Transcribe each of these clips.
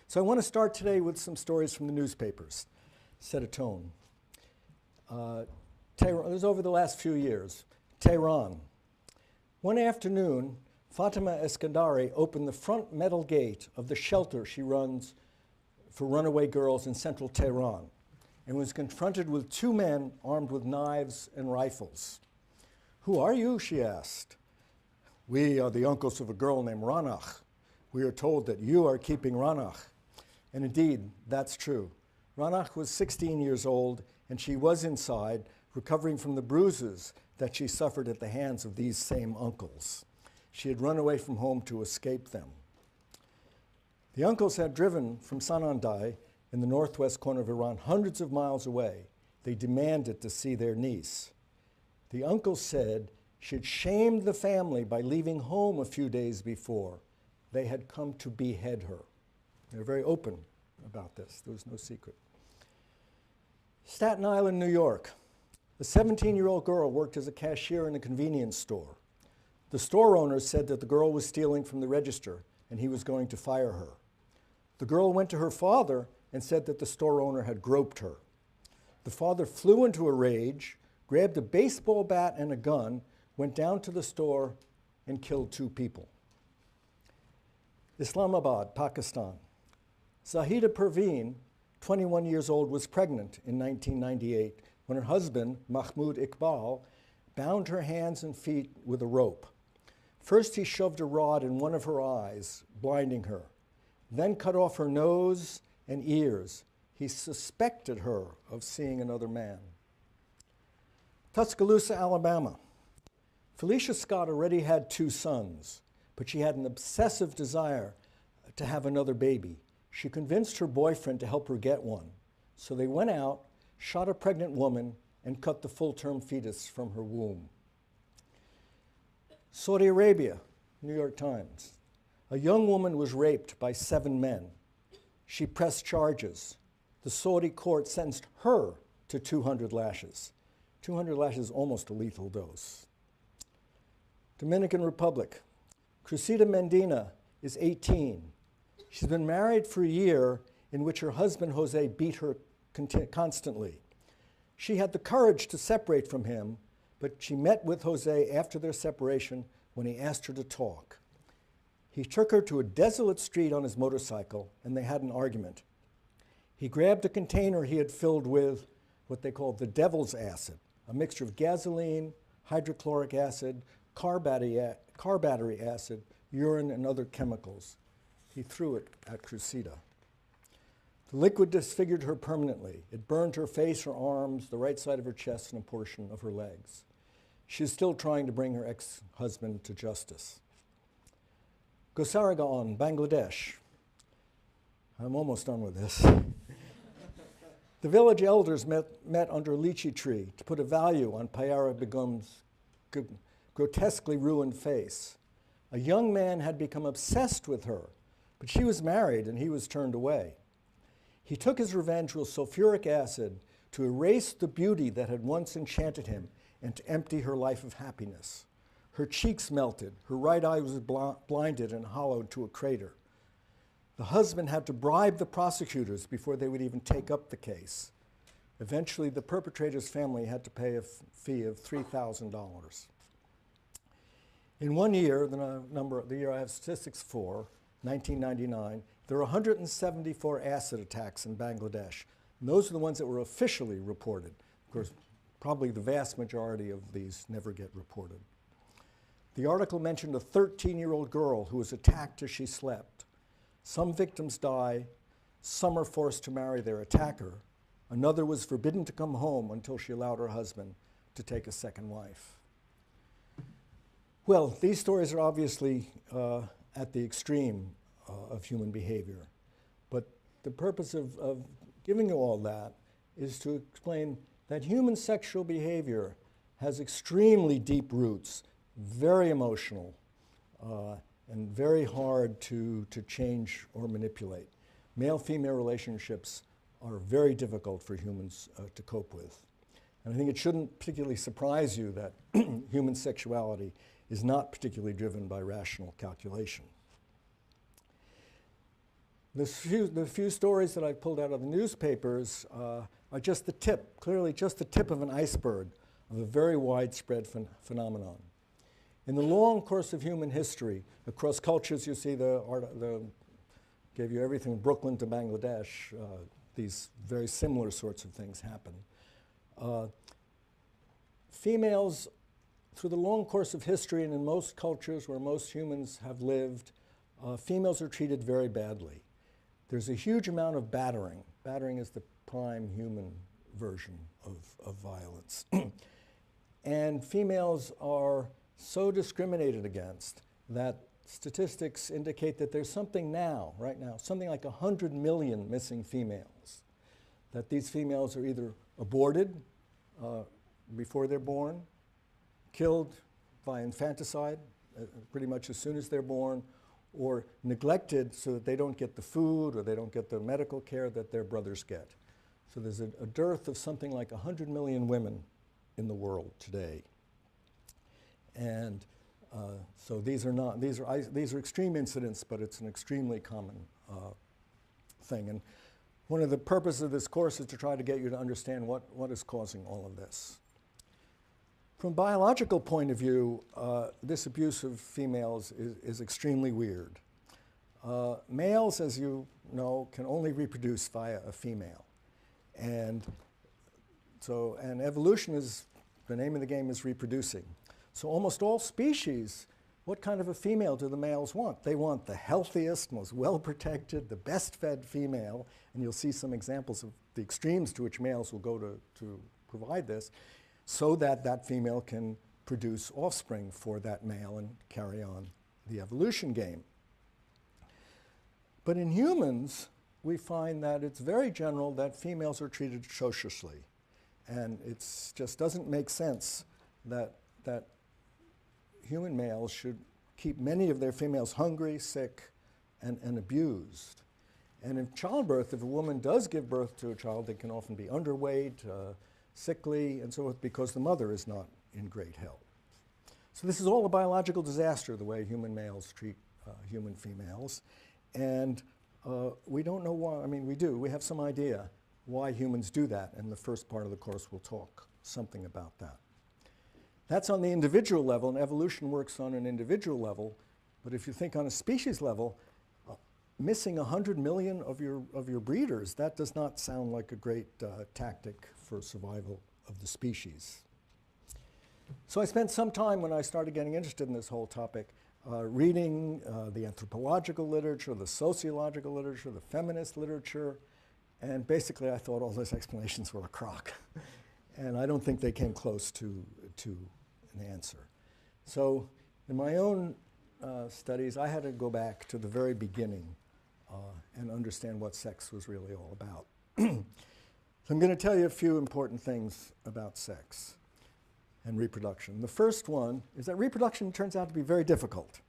So I want to start today with some stories from the newspapers, set a tone. Tehran, it was over the last few years. Tehran. One afternoon, Fatima Eskandari opened the front metal gate of the shelter she runs for runaway girls in central Tehran and was confronted with two men armed with knives and rifles. "Who are you?" she asked. "We are the uncles of a girl named Ranach. We are told that you are keeping Ranach." And indeed, that's true. Ranach was 16 years old, and she was inside, recovering from the bruises that she suffered at the hands of these same uncles. She had run away from home to escape them. The uncles had driven from Sanandaj in the northwest corner of Iran, hundreds of miles away. They demanded to see their niece. The uncles said she had shamed the family by leaving home a few days before. They had come to behead her. They were very open about this. There was no secret. Staten Island, New York. A 17-year-old girl worked as a cashier in a convenience store. The store owner said that the girl was stealing from the register and he was going to fire her. The girl went to her father and said that the store owner had groped her. The father flew into a rage, grabbed a baseball bat and a gun, went down to the store and killed two people. Islamabad, Pakistan. Zahida Perveen, 21 years old, was pregnant in 1998 when her husband, Mahmoud Iqbal, bound her hands and feet with a rope. First, he shoved a rod in one of her eyes, blinding her, then cut off her nose and ears. He suspected her of seeing another man. Tuscaloosa, Alabama. Felicia Scott already had two sons, but she had an obsessive desire to have another baby. She convinced her boyfriend to help her get one. So they went out, shot a pregnant woman, and cut the full-term fetus from her womb. Saudi Arabia, New York Times. A young woman was raped by 7 men. She pressed charges. The Saudi court sentenced her to 200 lashes. 200 lashes is almost a lethal dose. Dominican Republic. Cressida Mendina is 18. She's been married for a year in which her husband, Jose, beat her constantly. She had the courage to separate from him, but she met with Jose after their separation when he asked her to talk. He took her to a desolate street on his motorcycle, and they had an argument. He grabbed a container he had filled with what they called the devil's acid, a mixture of gasoline, hydrochloric acid, car battery acid, urine, and other chemicals. He threw it at Cressida. The liquid disfigured her permanently. It burned her face, her arms, the right side of her chest, and a portion of her legs. She is still trying to bring her ex-husband to justice. Gosaragan, Bangladesh. I'm almost done with this. The village elders met under a lychee tree to put a value on Payara Begum's grotesquely ruined face. A young man had become obsessed with her, but she was married and he was turned away. He took his revenge with sulfuric acid to erase the beauty that had once enchanted him and to empty her life of happiness. Her cheeks melted, her right eye was blinded and hollowed to a crater. The husband had to bribe the prosecutors before they would even take up the case. Eventually, the perpetrator's family had to pay a fee of $3,000. In 1 year, the year I have statistics for, 1999, there were 174 acid attacks in Bangladesh. And those are the ones that were officially reported. Of course, probably the vast majority of these never get reported. The article mentioned a 13-year-old girl who was attacked as she slept. Some victims die, some are forced to marry their attacker. Another was forbidden to come home until she allowed her husband to take a second wife. Well, these stories are obviously at the extreme of human behavior. But the purpose of giving you all that is to explain that human sexual behavior has extremely deep roots, very emotional, and very hard to change or manipulate. Male-female relationships are very difficult for humans to cope with. And I think it shouldn't particularly surprise you that human sexuality is not particularly driven by rational calculation. The few stories that I pulled out of the newspapers are just the tip, clearly just the tip of an iceberg of a very widespread phenomenon. In the long course of human history, across cultures, you see gave you everything from Brooklyn to Bangladesh. These very similar sorts of things happen. Females, through the long course of history and in most cultures where most humans have lived, females are treated very badly. There's a huge amount of battering. Battering is the prime human version of violence. And females are so discriminated against that statistics indicate that there's something now, right now, something like 100 million missing females. That these females are either aborted before they're born, killed by infanticide pretty much as soon as they're born, or neglected so that they don't get the food or they don't get the medical care that their brothers get. So there's a dearth of something like 100 million women in the world today. And so these are extreme incidents, but it's an extremely common thing. And one of the purposes of this course is to try to get you to understand what is causing all of this. From a biological point of view, this abuse of females is extremely weird. Males, as you know, can only reproduce via a female. And evolution is, the name of the game is reproducing. So almost all species, what kind of a female do the males want? They want the healthiest, most well-protected, the best-fed female, and you'll see some examples of the extremes to which males will go to provide this, so that that female can produce offspring for that male and carry on the evolution game. But in humans, we find that it's very general that females are treated atrociously. And it just doesn't make sense that human males should keep many of their females hungry, sick, and abused. And in childbirth, if a woman does give birth to a child, they can often be underweight, sickly, and so forth, because the mother is not in great health. So this is all a biological disaster, the way human males treat human females. And we don't know why. I mean, we do. We have some idea why humans do that. And the first part of the course will talk something about that. That's on the individual level, and evolution works on an individual level. But if you think on a species level, missing 100 million of your breeders, that does not sound like a great tactic for survival of the species. So I spent some time when I started getting interested in this whole topic reading the anthropological literature, the sociological literature, the feminist literature, and basically I thought all those explanations were a crock. And I don't think they came close to an answer. So in my own studies, I had to go back to the very beginning and understand what sex was really all about. So I'm going to tell you a few important things about sex and reproduction. The first one is that reproduction turns out to be very difficult.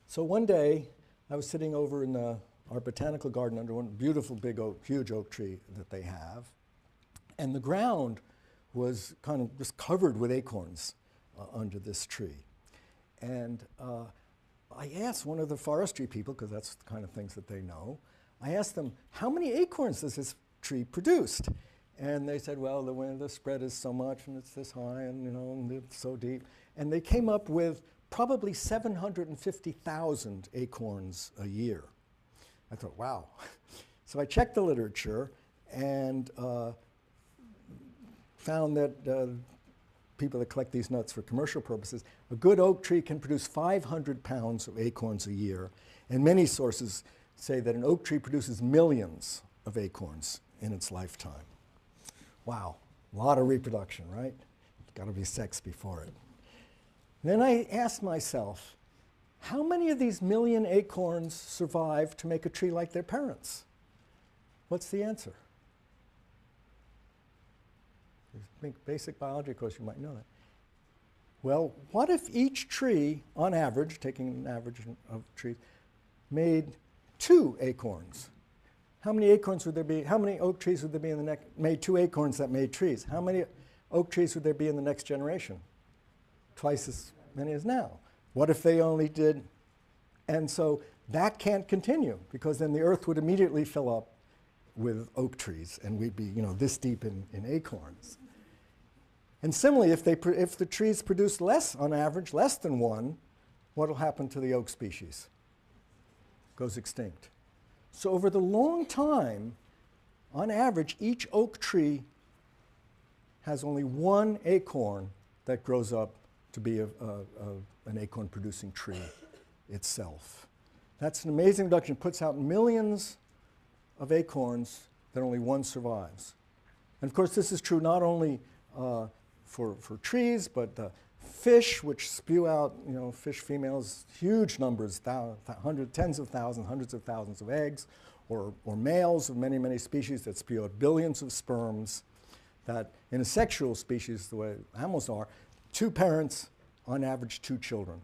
So one day, I was sitting over in our botanical garden under one beautiful big huge oak tree that they have, and the ground was kind of just covered with acorns under this tree. And I asked one of the forestry people, because that's the kind of things that they know, I asked them, how many acorns does this tree produce? And they said, well, the spread is so much, and it's this high, and and it's so deep. And they came up with probably 750,000 acorns a year. I thought, wow. So I checked the literature and found that people that collect these nuts for commercial purposes, a good oak tree can produce 500 pounds of acorns a year. And many sources say that an oak tree produces millions of acorns in its lifetime. Wow, a lot of reproduction, right? Got to be sex before it. Then I asked myself, how many of these million acorns survive to make a tree like their parents? What's the answer? Basic biology course, you might know that. Well, what if each tree, on average, taking an average of trees, made 2 acorns? How many acorns would there be? How many oak trees would there be in the next? Made 2 acorns that made trees. How many oak trees would there be in the next generation? Twice as many as now. What if they only did? And so That can't continue, because then the earth would immediately fill up with oak trees, and we'd be this deep in acorns. And similarly, if the trees produce less, on average, less than one, what will happen to the oak species? Goes extinct. So over the long time, on average, each oak tree has only one acorn that grows up to be an acorn-producing tree itself. That's an amazing reduction. It puts out millions of acorns that only one survives. And of course, this is true not only for trees, but fish, which spew out, fish females, huge numbers, tens of thousands, hundreds of thousands of eggs, or males of many, many species that spew out billions of sperms, that in a sexual species, the way mammals are, 2 parents, on average 2 children.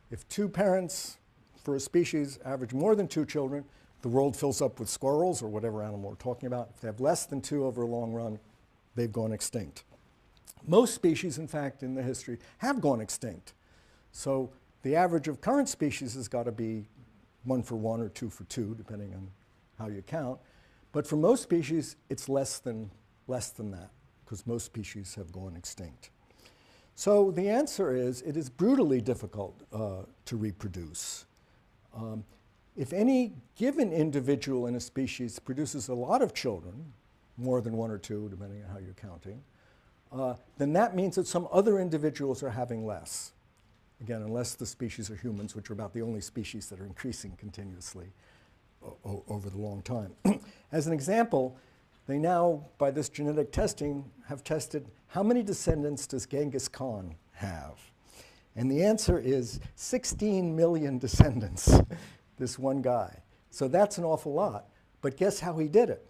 If 2 parents for a species average more than 2 children, the world fills up with squirrels or whatever animal we're talking about. If they have less than 2 over a long run, they've gone extinct. Most species, in fact, in the history have gone extinct. So the average of current species has got to be 1 for 1 or 2 for 2, depending on how you count. But for most species, it's less than that, because most species have gone extinct. So the answer is, it is brutally difficult to reproduce. If any given individual in a species produces a lot of children, more than 1 or 2, depending on how you're counting, then that means that some other individuals are having less. Again, unless the species are humans, which are about the only species that are increasing continuously over the long time. As an example, they now, by this genetic testing, have tested how many descendants does Genghis Khan have? And the answer is 16 million descendants, this one guy. So that's an awful lot. But guess how he did it?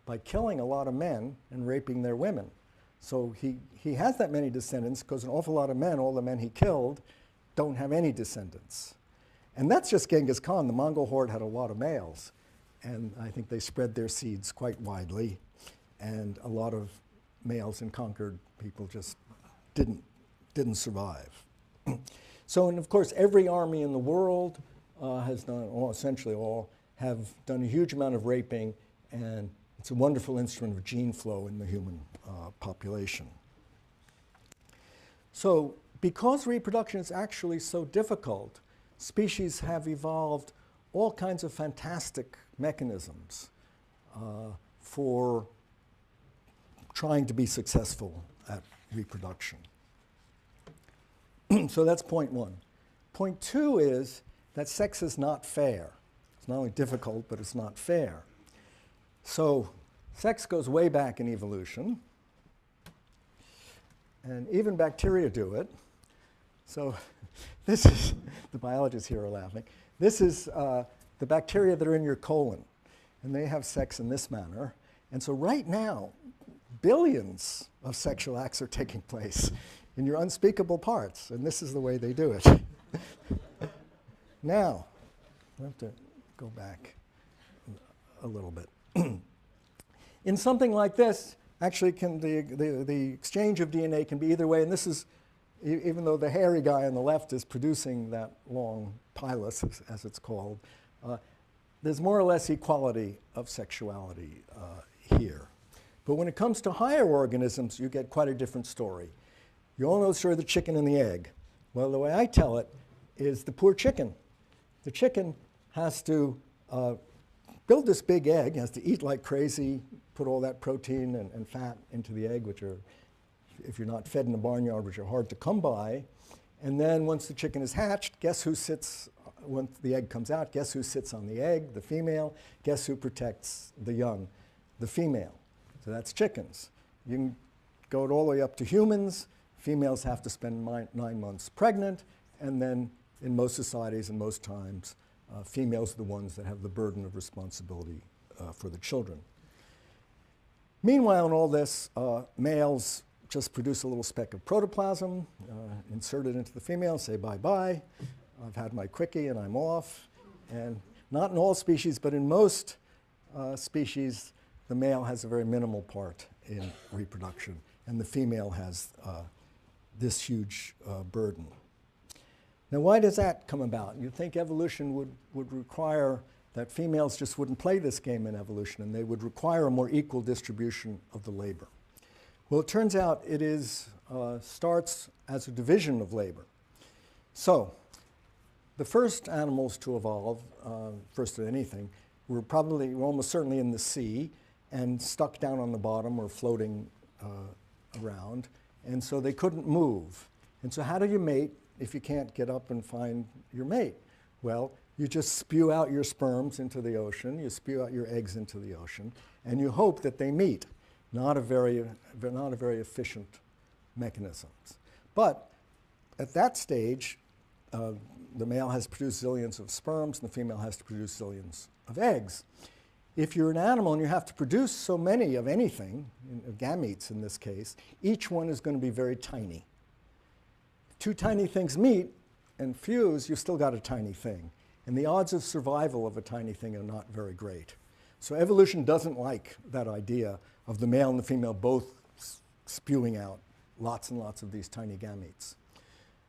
By killing a lot of men and raping their women. So he has that many descendants because an awful lot of men, all the men he killed, don't have any descendants. And that's just Genghis Khan. The Mongol horde had a lot of males. And I think they spread their seeds quite widely. And a lot of males in conquered people just didn't survive. So, and of course, every army in the world has done, essentially all, have done a huge amount of raping, and it's a wonderful instrument of gene flow in the human population. So, because reproduction is actually so difficult, species have evolved all kinds of fantastic mechanisms for trying to be successful at reproduction. So that's point 1. Point 2 is that sex is not fair. It's not only difficult, but it's not fair. So sex goes way back in evolution, and even bacteria do it. So this is, the biologists here are laughing. This is the bacteria that are in your colon, and they have sex in this manner. And so right now, billions of sexual acts are taking place in your unspeakable parts, and this is the way they do it. Now, I have to go back a little bit. In something like this, actually the exchange of DNA can be either way, and this is, even though the hairy guy on the left is producing that long pilus, as it's called, there's more or less equality of sexuality here. But when it comes to higher organisms, you get quite a different story. You all know the story of the chicken and the egg. Well, the way I tell it is the poor chicken. The chicken has to build this big egg, has to eat like crazy, put all that protein and fat into the egg, which are, if you're not fed in a barnyard, which are hard to come by. And then once the chicken is hatched, guess who sits, once the egg comes out, guess who sits on the egg? The female. Guess who protects the young? The female. So that's chickens. You can go all the way up to humans. Females have to spend 9 months pregnant, and then in most societies and most times, females are the ones that have the burden of responsibility for the children. Meanwhile, in all this, males just produce a little speck of protoplasm, insert it into the female, say bye-bye. I've had my quickie and I'm off. And not in all species, but in most species, the male has a very minimal part in reproduction, and the female has this huge burden. Now, why does that come about? You'd think evolution would require that females just wouldn't play this game in evolution, and they would require a more equal distribution of the labor. Well, it turns out it starts as a division of labor. So, the first animals to evolve, first of anything, were almost certainly in the sea and stuck down on the bottom or floating around, and so they couldn't move. And so how do you mate if you can't get up and find your mate? Well, you just spew out your sperms into the ocean, you spew out your eggs into the ocean, and you hope that they meet. Not a very efficient mechanisms. But at that stage, the male has to produce zillions of sperms and the female has to produce zillions of eggs. If you're an animal and you have to produce so many of anything, gametes in this case, each one is going to be very tiny. If two tiny things meet and fuse, you've still got a tiny thing. And the odds of survival of a tiny thing are not very great. So evolution doesn't like that idea of the male and the female both spewing out lots and lots of these tiny gametes.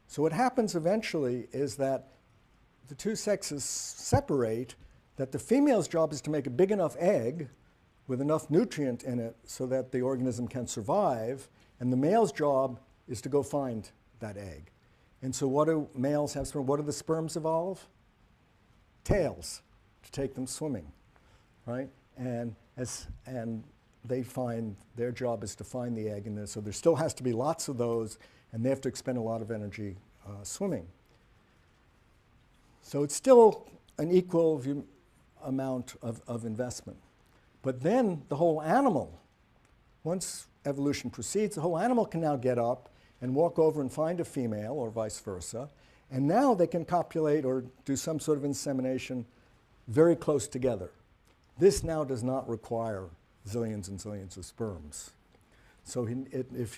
So what happens eventually is that the two sexes separate, that the female's job is to make a big enough egg with enough nutrient in it so that the organism can survive, and the male's job is to go find that egg. And so what do males have? What do the sperms evolve? Tails, to take them swimming, right? And they find, their job is to find the egg in there, so there still has to be lots of those, and they have to expend a lot of energy swimming. So it's still an equal amount of investment. But then the whole animal, once evolution proceeds, the whole animal can now get up and walk over and find a female, or vice versa, and now they can copulate or do some sort of insemination very close together. This now does not require zillions and zillions of sperms. So if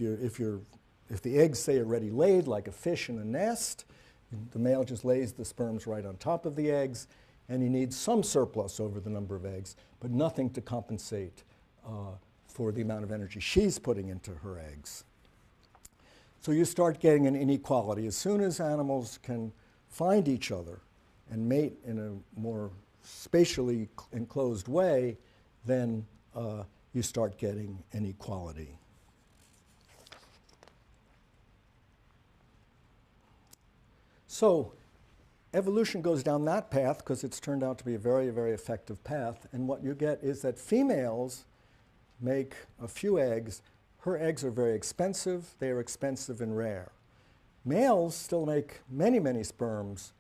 the eggs, say, are already laid, like a fish in a nest, the male just lays the sperms right on top of the eggs, and he needs some surplus over the number of eggs, but nothing to compensate for the amount of energy she's putting into her eggs. So you start getting an inequality. As soon as animals can find each other and mate in a more spatially enclosed way, then you start getting an equality. So evolution goes down that path because it's turned out to be a very, very effective path. And what you get is that females make a few eggs. Her eggs are very expensive. They are expensive and rare. Males still make many, many sperms.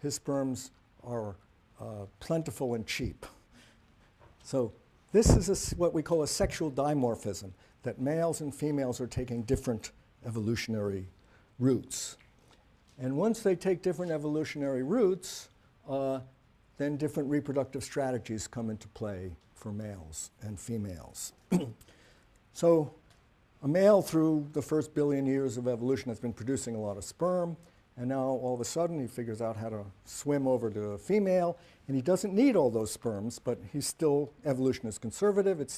His sperms are plentiful and cheap. So this is what we call a sexual dimorphism, that males and females are taking different evolutionary routes. And once they take different evolutionary routes, then different reproductive strategies come into play for males and females. So a male, through the first billion years of evolution, has been producing a lot of sperm, and now all of a sudden he figures out how to swim over to a female, and he doesn't need all those sperms, but evolution is conservative, he's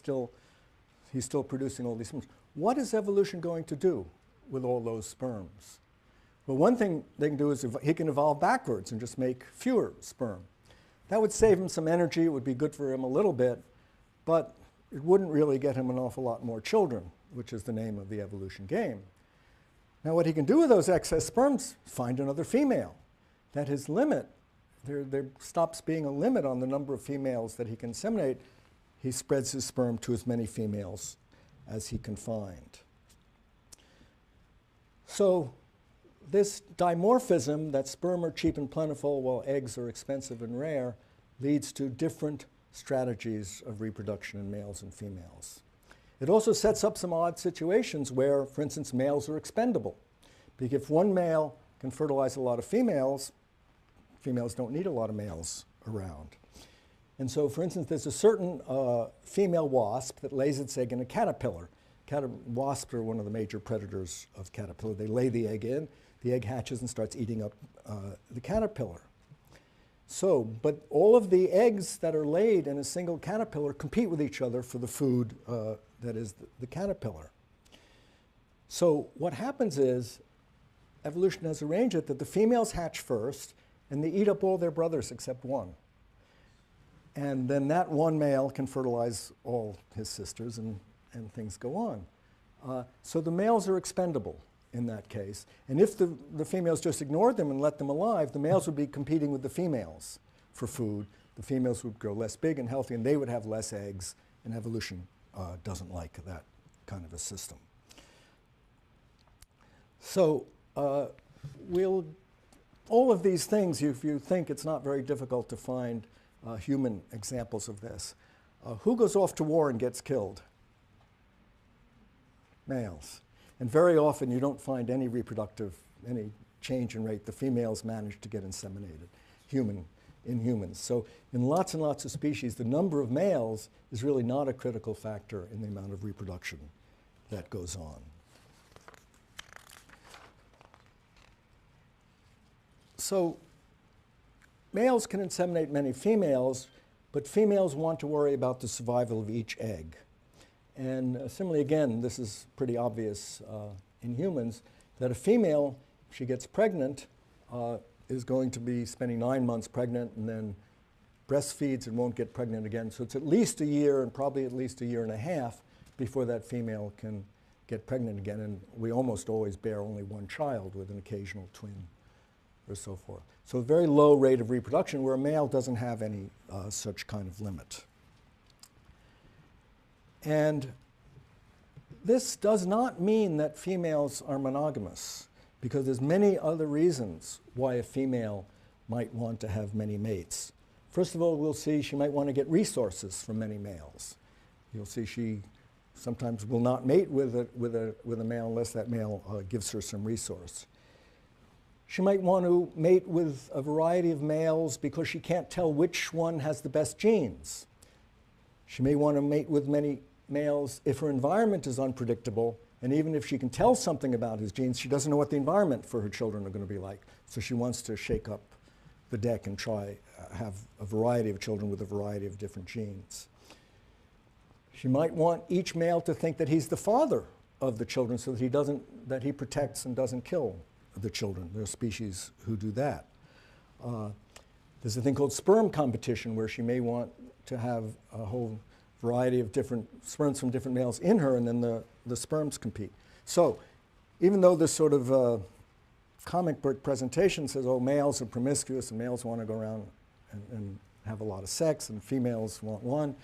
still producing all these sperms. What is evolution going to do with all those sperms? Well, one thing they can do is he can evolve backwards and just make fewer sperm. That would save him some energy, it would be good for him a little bit, but it wouldn't really get him an awful lot more children, which is the name of the evolution game. Now what he can do with those excess sperms, find another female. That his limit, there stops being a limit on the number of females that he can inseminate. He spreads his sperm to as many females as he can find. So this dimorphism, that sperm are cheap and plentiful while eggs are expensive and rare, leads to different strategies of reproduction in males and females. It also sets up some odd situations where, for instance, males are expendable. Because if one male can fertilize a lot of females, females don't need a lot of males around. And so, for instance, there's a certain female wasp that lays its egg in a caterpillar. Wasps are one of the major predators of caterpillar. They lay the egg in, the egg hatches and starts eating up the caterpillar. So, but all of the eggs that are laid in a single caterpillar compete with each other for the food that is the caterpillar. So what happens is evolution has arranged it that the females hatch first, and they eat up all their brothers except one. And then that one male can fertilize all his sisters, and things go on. So the males are expendable in that case. And if the females just ignored them and let them alive, the males would be competing with the females for food. The females would grow less big and healthy, and they would have less eggs, and evolution doesn't like that kind of a system. So all of these things, if you think it's not very difficult to find human examples of this. Who goes off to war and gets killed? Males. And very often you don't find any change in rate. The females manage to get inseminated in humans. So in lots and lots of species, the number of males is really not a critical factor in the amount of reproduction that goes on. So males can inseminate many females, but females want to worry about the survival of each egg. And similarly, again, this is pretty obvious in humans, that a female, if she gets pregnant, is going to be spending 9 months pregnant and then breastfeeds and won't get pregnant again. So it's at least a year and probably at least a year and a half before that female can get pregnant again. And we almost always bear only one child with an occasional twin or so forth. So a very low rate of reproduction where a male doesn't have any such kind of limit. And this does not mean that females are monogamous, because there's many other reasons why a female might want to have many mates. First of all, we'll see she might want to get resources from many males. You'll see she sometimes will not mate with a male unless that male gives her some resource. She might want to mate with a variety of males because she can't tell which one has the best genes. She may want to mate with many males if her environment is unpredictable, and even if she can tell something about his genes, she doesn't know what the environment for her children are going to be like. So she wants to shake up the deck and try have a variety of children with a variety of different genes. She might want each male to think that he's the father of the children so that he protects and doesn't kill the children. There are species who do that. There's a thing called sperm competition where she may want to have a whole variety of different sperms from different males in her, and then the sperms compete. So even though this sort of comic book presentation says, oh, males are promiscuous and males want to go around and have a lot of sex and females want one,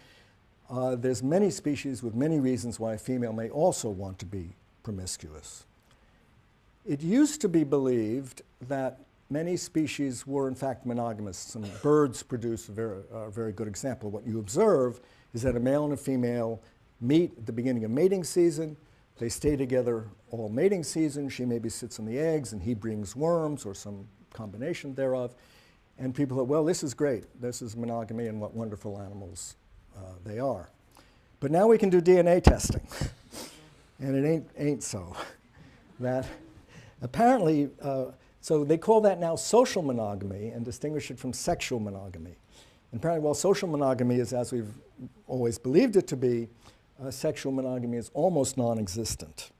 there's many species with many reasons why a female may also want to be promiscuous. It used to be believed that many species were in fact monogamous. Some birds produce a very good example. What you observe is that a male and a female meet at the beginning of mating season. They stay together all mating season. She maybe sits on the eggs and he brings worms or some combination thereof. And people thought, well, this is great. This is monogamy and what wonderful animals they are. But now we can do DNA testing. And it ain't so. That apparently, so they call that now social monogamy and distinguish it from sexual monogamy. And apparently, while social monogamy is as we've always believed it to be, sexual monogamy is almost non-existent.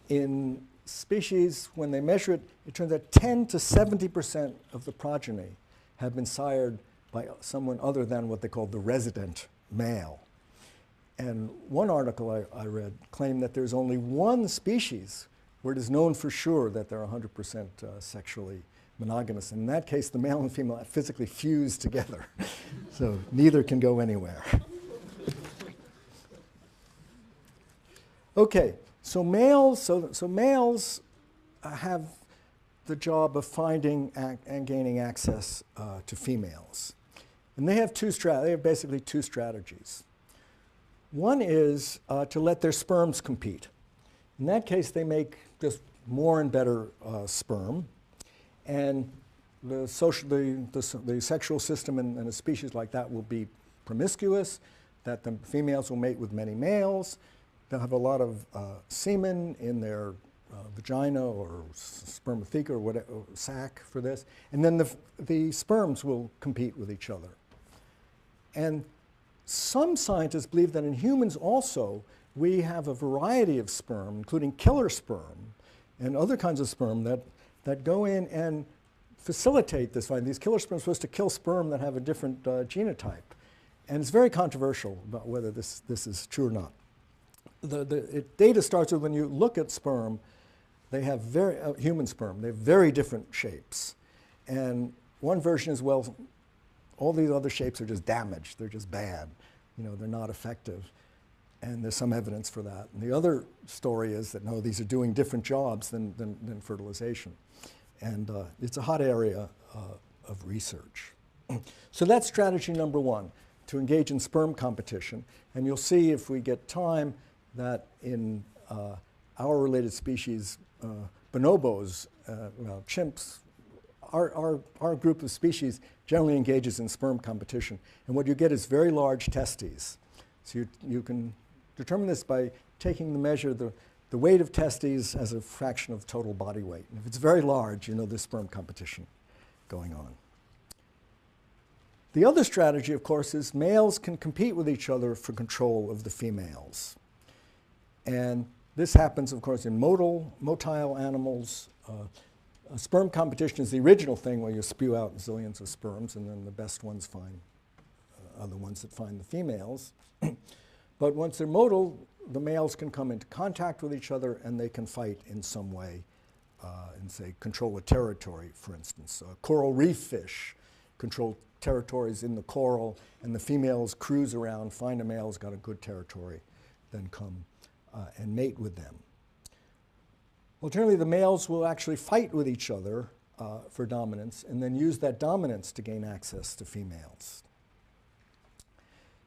In species, when they measure it, it turns out 10 to 70% of the progeny have been sired by someone other than what they call the resident male. And one article I read claimed that there's only one species where it is known for sure that they're 100% sexually monogamous. And in that case, the male and female physically fuse together. So neither can go anywhere. Okay, so males have the job of finding and gaining access to females. And they have basically two strategies. One is to let their sperms compete. In that case, they make just more and better sperm. And the sexual system in a species like that will be promiscuous, that the females will mate with many males. They'll have a lot of semen in their vagina or spermatheca or whatever, or sac for this. And then the sperms will compete with each other. And some scientists believe that in humans also, we have a variety of sperm, including killer sperm, and other kinds of sperm that go in and facilitate this fight. These killer sperm are supposed to kill sperm that have a different genotype. And it's very controversial about whether this is true or not. Data starts with when you look at sperm, they have human sperm, they have very different shapes. And one version is, well, all these other shapes are just damaged, they're just bad, they're not effective. And there's some evidence for that. And the other story is that, no, these are doing different jobs than fertilization. And it's a hot area of research. So that's strategy number one, to engage in sperm competition. And you'll see if we get time that in our related species, bonobos, chimps, our group of species generally engages in sperm competition. And what you get is very large testes. So you can determine this by taking the measure, the weight of testes as a fraction of total body weight. And if it's very large, there's sperm competition going on. The other strategy, of course, is males can compete with each other for control of the females. And this happens, of course, in motile animals. Sperm competition is the original thing where you spew out zillions of sperms, and then the best ones are the ones that find the females. But once they're motile, the males can come into contact with each other, and they can fight in some way and, say, control a territory, for instance. Coral reef fish control territories in the coral, and the females cruise around, find a male who's got a good territory, then come and mate with them. Alternatively, the males will actually fight with each other for dominance, and then use that dominance to gain access to females.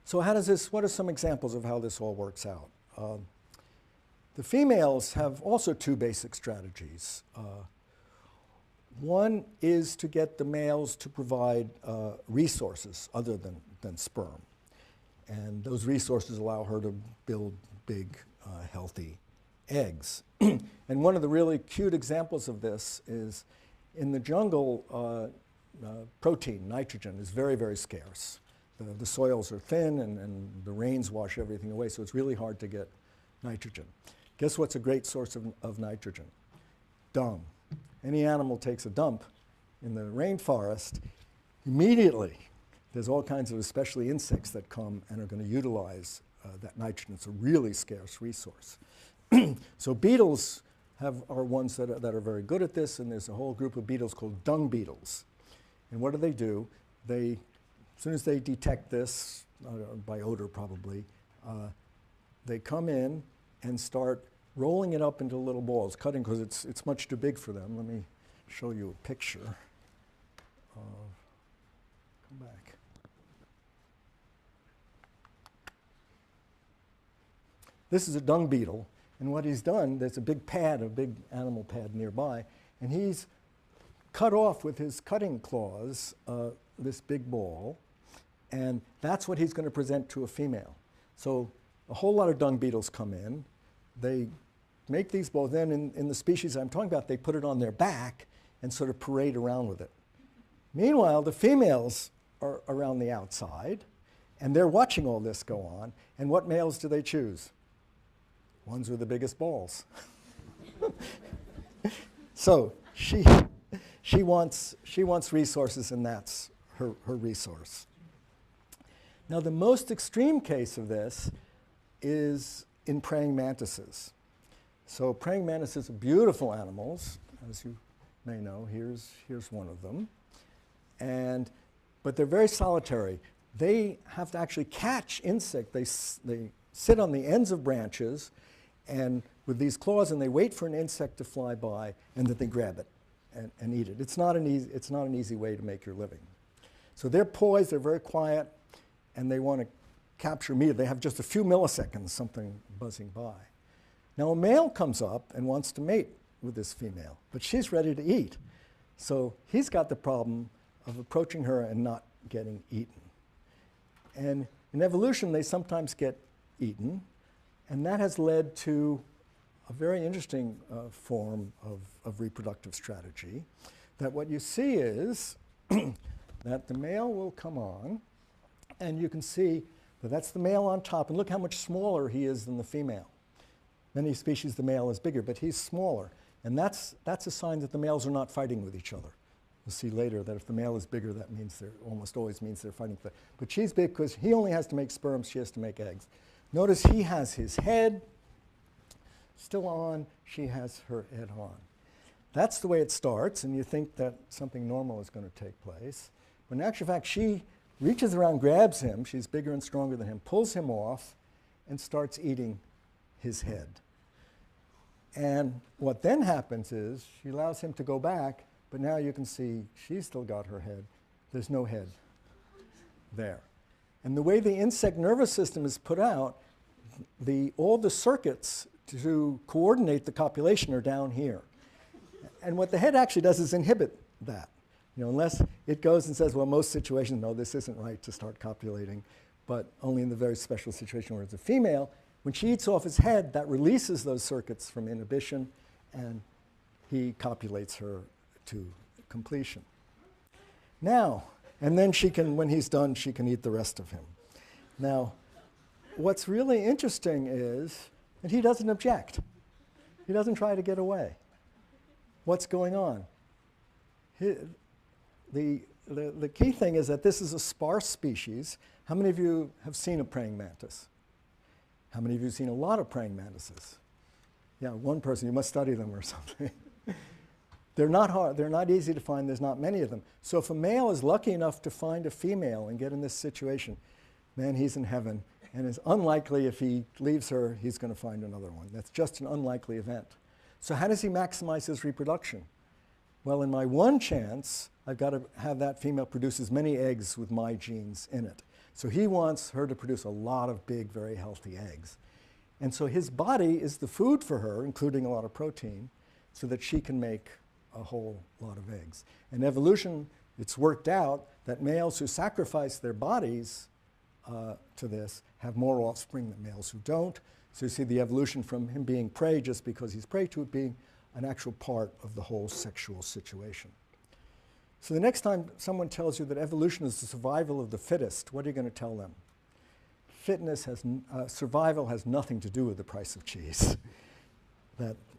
So what are some examples of how this all works out? The females have also two basic strategies. One is to get the males to provide resources other than sperm. And those resources allow her to build big, healthy eggs. And one of the really cute examples of this is in the jungle, protein, nitrogen, is very, very scarce. The soils are thin, and the rains wash everything away, so it's really hard to get nitrogen. Guess what's a great source of nitrogen? Dung. Any animal takes a dump in the rainforest, immediately there's all kinds of, especially insects, that come and are going to utilize that nitrogen. It's a really scarce resource. So beetles are ones that are very good at this, and there's a whole group of beetles called dung beetles. And what do? As soon as they detect this, by odor probably, they come in and start rolling it up into little balls, cutting, because it's much too big for them. Let me show you a picture. Come back. This is a dung beetle, and what he's done, there's a big animal pad nearby, and he's cut off with his cutting claws this big ball, and that's what he's going to present to a female. So a whole lot of dung beetles come in. They make these balls. Then in the species I'm talking about, they put it on their back and sort of parade around with it. Meanwhile, the females are around the outside, and they're watching all this go on. And what males do they choose? Ones with the biggest balls. So she wants resources, and that's her resource. Now, the most extreme case of this is in praying mantises. So praying mantises are beautiful animals, as you may know. Here's one of them. But they're very solitary. They have to actually catch insects. They sit on the ends of branches and with these claws, and they wait for an insect to fly by, and then they grab it and eat it. It's not an easy way to make your living. So they're poised, they're very quiet, and they want to capture meat. They have just a few milliseconds, something buzzing by. Now a male comes up and wants to mate with this female, but she's ready to eat. So he's got the problem of approaching her and not getting eaten. And in evolution, they sometimes get eaten, and that has led to a very interesting form of reproductive strategy, that what you see is that the male will come on, and you can see that that's the male on top, and look how much smaller he is than the female. Many species, the male is bigger, but he's smaller. And that's a sign that the males are not fighting with each other. We'll see later that if the male is bigger, that means almost always means they're fighting. But she's big because he only has to make sperm, she has to make eggs. Notice he has his head still on, she has her head on. That's the way it starts, and you think that something normal is going to take place. But in actual fact, she reaches around, grabs him, she's bigger and stronger than him, pulls him off, and starts eating his head. And what then happens is she allows him to go back, but now you can see she's still got her head. There's no head there. And the way the insect nervous system is put out, all the circuits to coordinate the copulation are down here. And what the head actually does is inhibit that. Unless it goes and says, well, most situations, no, this isn't right to start copulating, but only in the very special situation where it's a female. When she eats off his head, that releases those circuits from inhibition, and he copulates her to completion. Now, and then she can, when he's done, she can eat the rest of him. Now, what's really interesting is that he doesn't object. He doesn't try to get away. What's going on? The key thing is that this is a sparse species. How many of you have seen a praying mantis? How many of you have seen a lot of praying mantises? Yeah, one person. You must study them or something. They're not hard. They're not easy to find. There's not many of them. So if a male is lucky enough to find a female and get in this situation, man, he's in heaven. And it's unlikely if he leaves her, he's going to find another one. That's just an unlikely event. So how does he maximize his reproduction? Well, in my one chance, I've got to have that female produce as many eggs with my genes in it. So he wants her to produce a lot of big, very healthy eggs. And so his body is the food for her, including a lot of protein, so that she can make a whole lot of eggs. In evolution, it's worked out that males who sacrifice their bodies to this have more offspring than males who don't. So you see the evolution from him being prey just because he's prey to it being an actual part of the whole sexual situation. So the next time someone tells you that evolution is the survival of the fittest, what are you going to tell them? Survival has nothing to do with the price of cheese.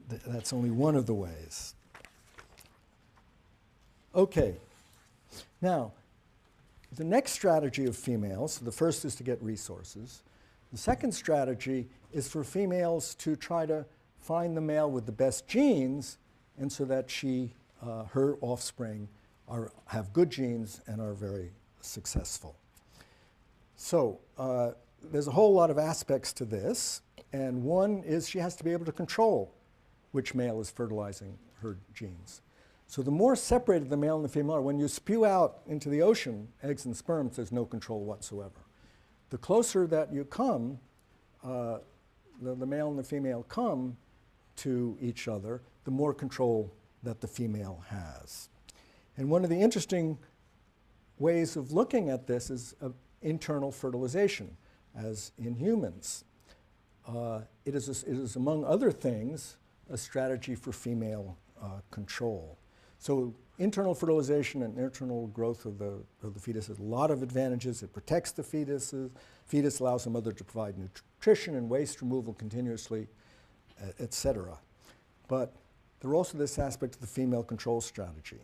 That's only one of the ways. Okay. Now, the next strategy of females, the first is to get resources. The second strategy is for females to try to find the male with the best genes, and so that her offspring have good genes and are very successful. So there's a whole lot of aspects to this, and one is she has to be able to control which male is fertilizing her genes. So the more separated the male and the female are, when you spew out into the ocean eggs and sperms, there's no control whatsoever. The closer that you come, the male and the female come to each other, the more control that the female has. And one of the interesting ways of looking at this is internal fertilization, as in humans. It is, among other things, a strategy for female control. So internal fertilization and internal growth of the fetus has a lot of advantages. It protects the fetuses. Fetus allows the mother to provide nutrition and waste removal continuously, et cetera. But there's also this aspect of the female control strategy.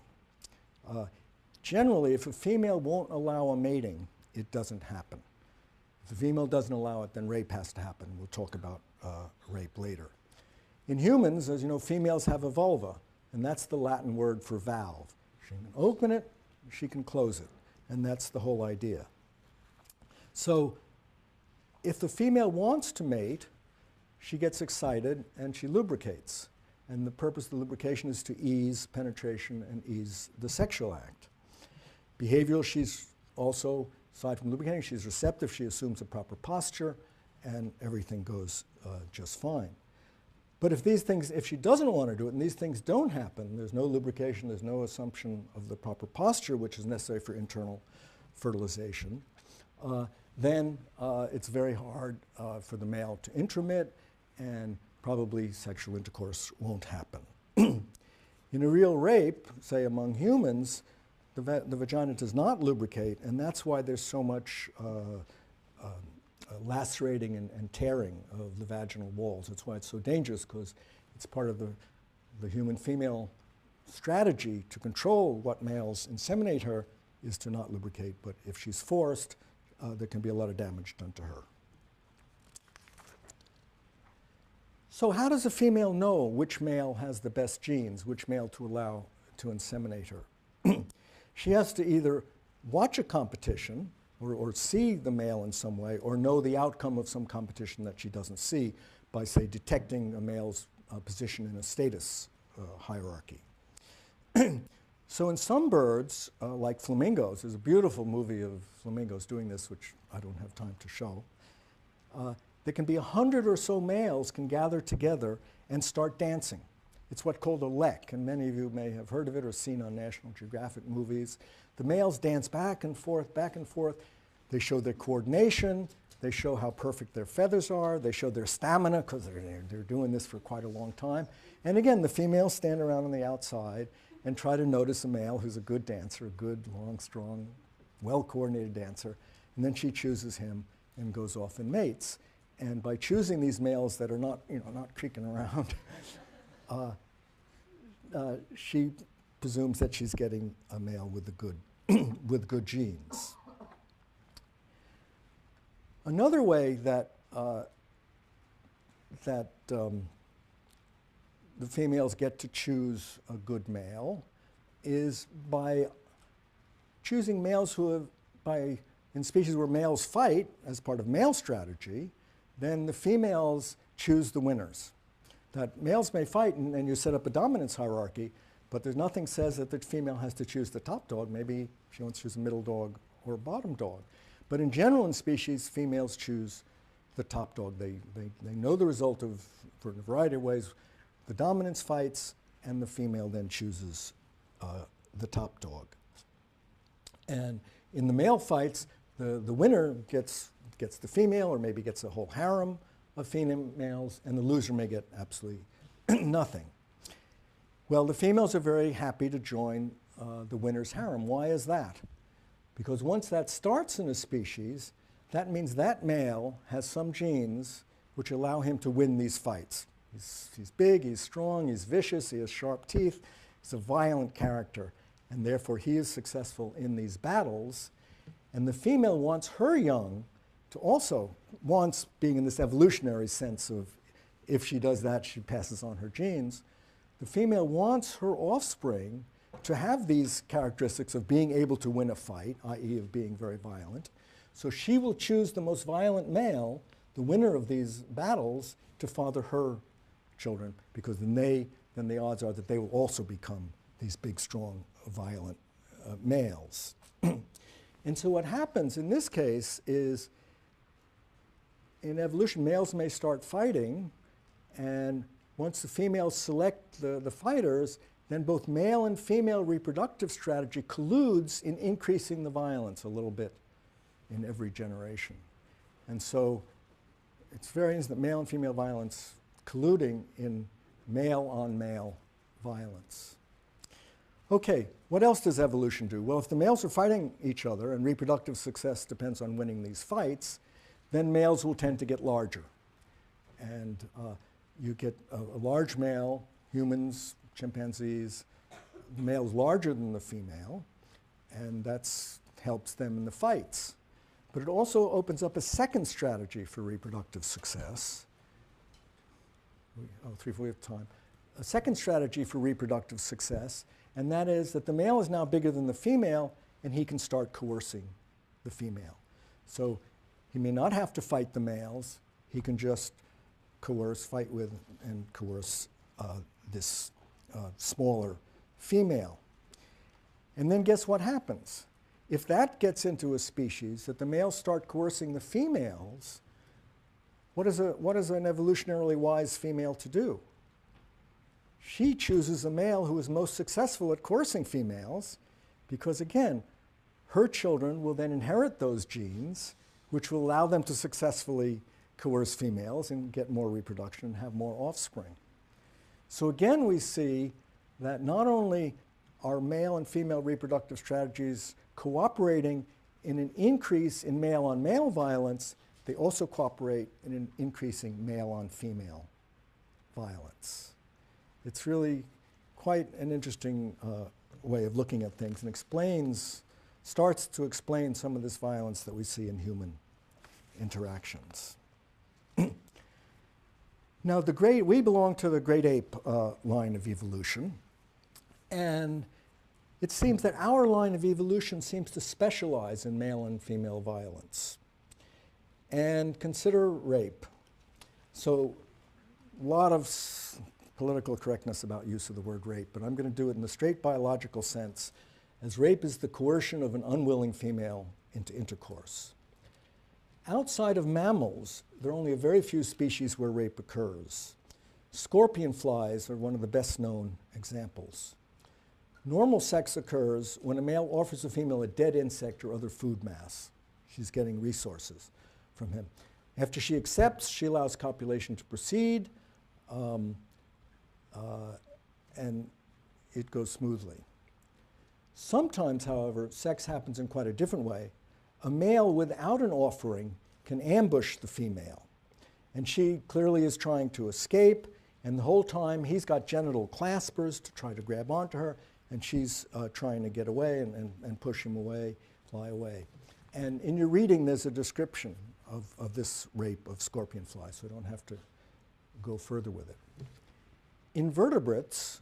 Generally, if a female won't allow a mating, it doesn't happen. If the female doesn't allow it, then rape has to happen. We'll talk about rape later. In humans, as you know, females have a vulva, and that's the Latin word for valve. She can open it, she can close it, and that's the whole idea. So if the female wants to mate, she gets excited and she lubricates. And the purpose of the lubrication is to ease penetration and ease the sexual act. Behavioral, she's also, aside from lubricating, she's receptive, she assumes a proper posture, and everything goes just fine. But if she doesn't want to do it, and these things don't happen, there's no lubrication, there's no assumption of the proper posture, which is necessary for internal fertilization, then it's very hard for the male to intromit, and probably sexual intercourse won't happen. In a real rape, say among humans, the vagina does not lubricate, and that's why there's so much lacerating and tearing of the vaginal walls. That's why it's so dangerous, because it's part of the human female strategy to control what males inseminate her is to not lubricate, but if she's forced, there can be a lot of damage done to her. So how does a female know which male has the best genes, which male to allow to inseminate her? She has to either watch a competition or see the male in some way, or know the outcome of some competition that she doesn't see by, say, detecting a male's position in a status hierarchy. So in some birds, like flamingos, there's a beautiful movie of flamingos doing this, which I don't have time to show. There can be 100 or so males can gather together and start dancing. It's what's called a lek, and many of you may have heard of it or seen on National Geographic movies. The males dance back and forth, back and forth. They show their coordination. They show how perfect their feathers are. They show their stamina, because they're doing this for quite a long time. And again, the females stand around on the outside and try to notice a male who's a good dancer, a good, long, strong, well-coordinated dancer. And then she chooses him and goes off and mates. And by choosing these males that are not, not creaking around, she presumes that she's getting a male with the good, with good genes. Another way that the females get to choose a good male is by choosing males who have, in species where males fight as part of male strategy, then the females choose the winners. That males may fight and you set up a dominance hierarchy, but there's nothing says that the female has to choose the top dog. Maybe she wants to choose a middle dog or a bottom dog. But in general in species, females choose the top dog. They know the result of, for a variety of ways, the dominance fights, and the female then chooses the top dog. And in the male fights, the winner gets the female, or maybe gets a whole harem of females, and the loser may get absolutely nothing. Well, the females are very happy to join the winner's harem. Why is that? Because once that starts in a species, that means that male has some genes which allow him to win these fights. He's big, he's strong, he's vicious, he has sharp teeth, he's a violent character, and therefore he is successful in these battles. And the female wants her young to also, wants, being in this evolutionary sense of if she does that, she passes on her genes, the female wants her offspring to have these characteristics of being able to win a fight, i.e. of being very violent. So she will choose the most violent male, the winner of these battles, to father her children, because then the odds are that they will also become these big, strong, violent males. And so what happens in this case is, in evolution, males may start fighting, and once the females select the fighters, then both male and female reproductive strategy colludes in increasing the violence a little bit in every generation. And so it's very interesting that male and female violence colluding in male-on-male violence. Okay, what else does evolution do? Well, if the males are fighting each other, and reproductive success depends on winning these fights, then males will tend to get larger. And you get a large male, humans, chimpanzees, the male's larger than the female, and that helps them in the fights. But it also opens up a second strategy for reproductive success. We have time. A second strategy for reproductive success, and that is that the male is now bigger than the female, and he can start coercing the female. So he may not have to fight the males. He can just fight with and coerce this smaller female. And then guess what happens? If that gets into a species, that the males start coercing the females, what is an evolutionarily wise female to do? She chooses a male who is most successful at coercing females, because again, her children will then inherit those genes, which will allow them to successfully coerce females and get more reproduction and have more offspring. So again, we see that not only are male and female reproductive strategies cooperating in an increase in male-on-male violence, they also cooperate in an increasing male-on-female violence. It's really quite an interesting way of looking at things and starts to explain some of this violence that we see in human interactions. Now, we belong to the great ape line of evolution, and it seems that our line of evolution seems to specialize in male and female violence. And consider rape. So, a lot of political correctness about use of the word rape, but I'm going to do it in the straight biological sense, as rape is the coercion of an unwilling female into intercourse. Outside of mammals, there are only a very few species where rape occurs. Scorpion flies are one of the best known examples. Normal sex occurs when a male offers a female a dead insect or other food mass. She's getting resources from him. After she accepts, she allows copulation to proceed, and it goes smoothly. Sometimes, however, sex happens in quite a different way. A male without an offering can ambush the female, and she clearly is trying to escape, and the whole time he's got genital claspers to try to grab onto her, and she's trying to get away and push him away, fly away. And in your reading, there's a description of this rape of scorpion flies, so I don't have to go further with it. In vertebrates,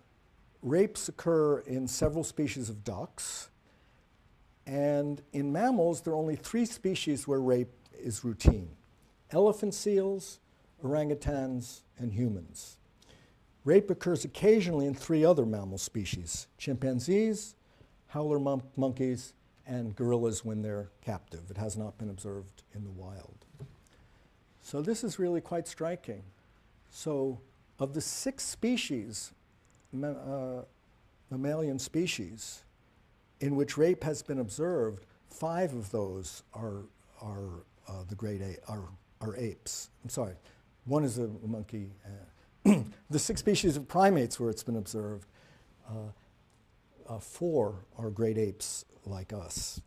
rapes occur in several species of ducks, and in mammals, there are only 3 species where rape is routine: elephant seals, orangutans, and humans. Rape occurs occasionally in 3 other mammal species: chimpanzees, howler monkeys, and gorillas when they're captive. It has not been observed in the wild. So this is really quite striking. So of the 6 species, mammalian species, in which rape has been observed, 5 of those are apes. I'm sorry, 1 is a monkey. The 6 species of primates where it's been observed, 4 are great apes like us.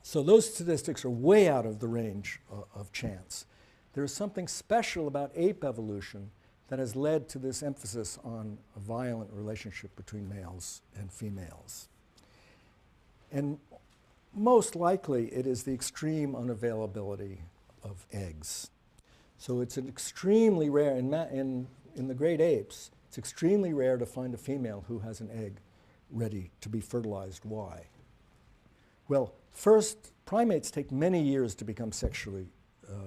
So those statistics are way out of the range of chance. There is something special about ape evolution that has led to this emphasis on a violent relationship between males and females. And most likely it is the extreme unavailability of eggs. So it's an extremely rare, in the great apes, it's extremely rare to find a female who has an egg ready to be fertilized. Why? Well, first, primates take many years to become sexually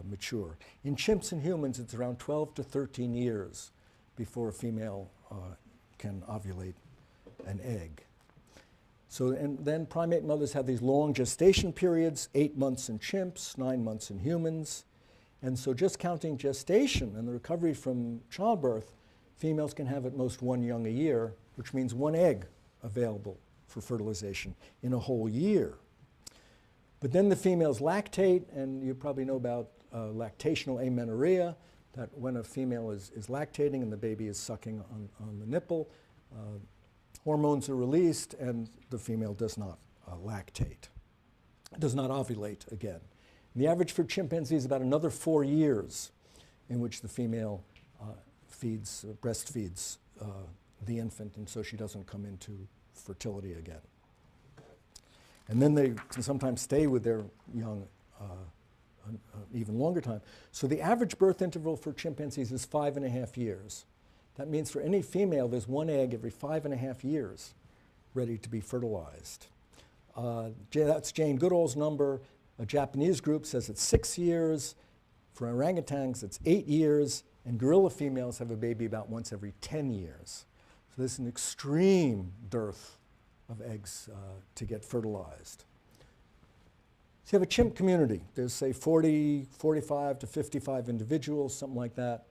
mature. In chimps and humans, it's around 12 to 13 years before a female can ovulate an egg. So, and then primate mothers have these long gestation periods, 8 months in chimps, 9 months in humans. And so just counting gestation and the recovery from childbirth, females can have at most 1 young a year, which means 1 egg available for fertilization in a whole year. But then the females lactate, and you probably know about lactational amenorrhea, that when a female is lactating and the baby is sucking on the nipple, hormones are released and the female does not lactate, does not ovulate again. And the average for chimpanzees is about another 4 years in which the female breastfeeds the infant, and so she doesn't come into fertility again. And then they can sometimes stay with their young an even longer time. So the average birth interval for chimpanzees is 5.5 years. That means for any female, there's 1 egg every 5.5 years ready to be fertilized. That's Jane Goodall's number. A Japanese group says it's 6 years. For orangutans, it's 8 years. And gorilla females have a baby about once every 10 years. So there's an extreme dearth of eggs to get fertilized. So you have a chimp community. There's, say, 45 to 55 individuals, something like that.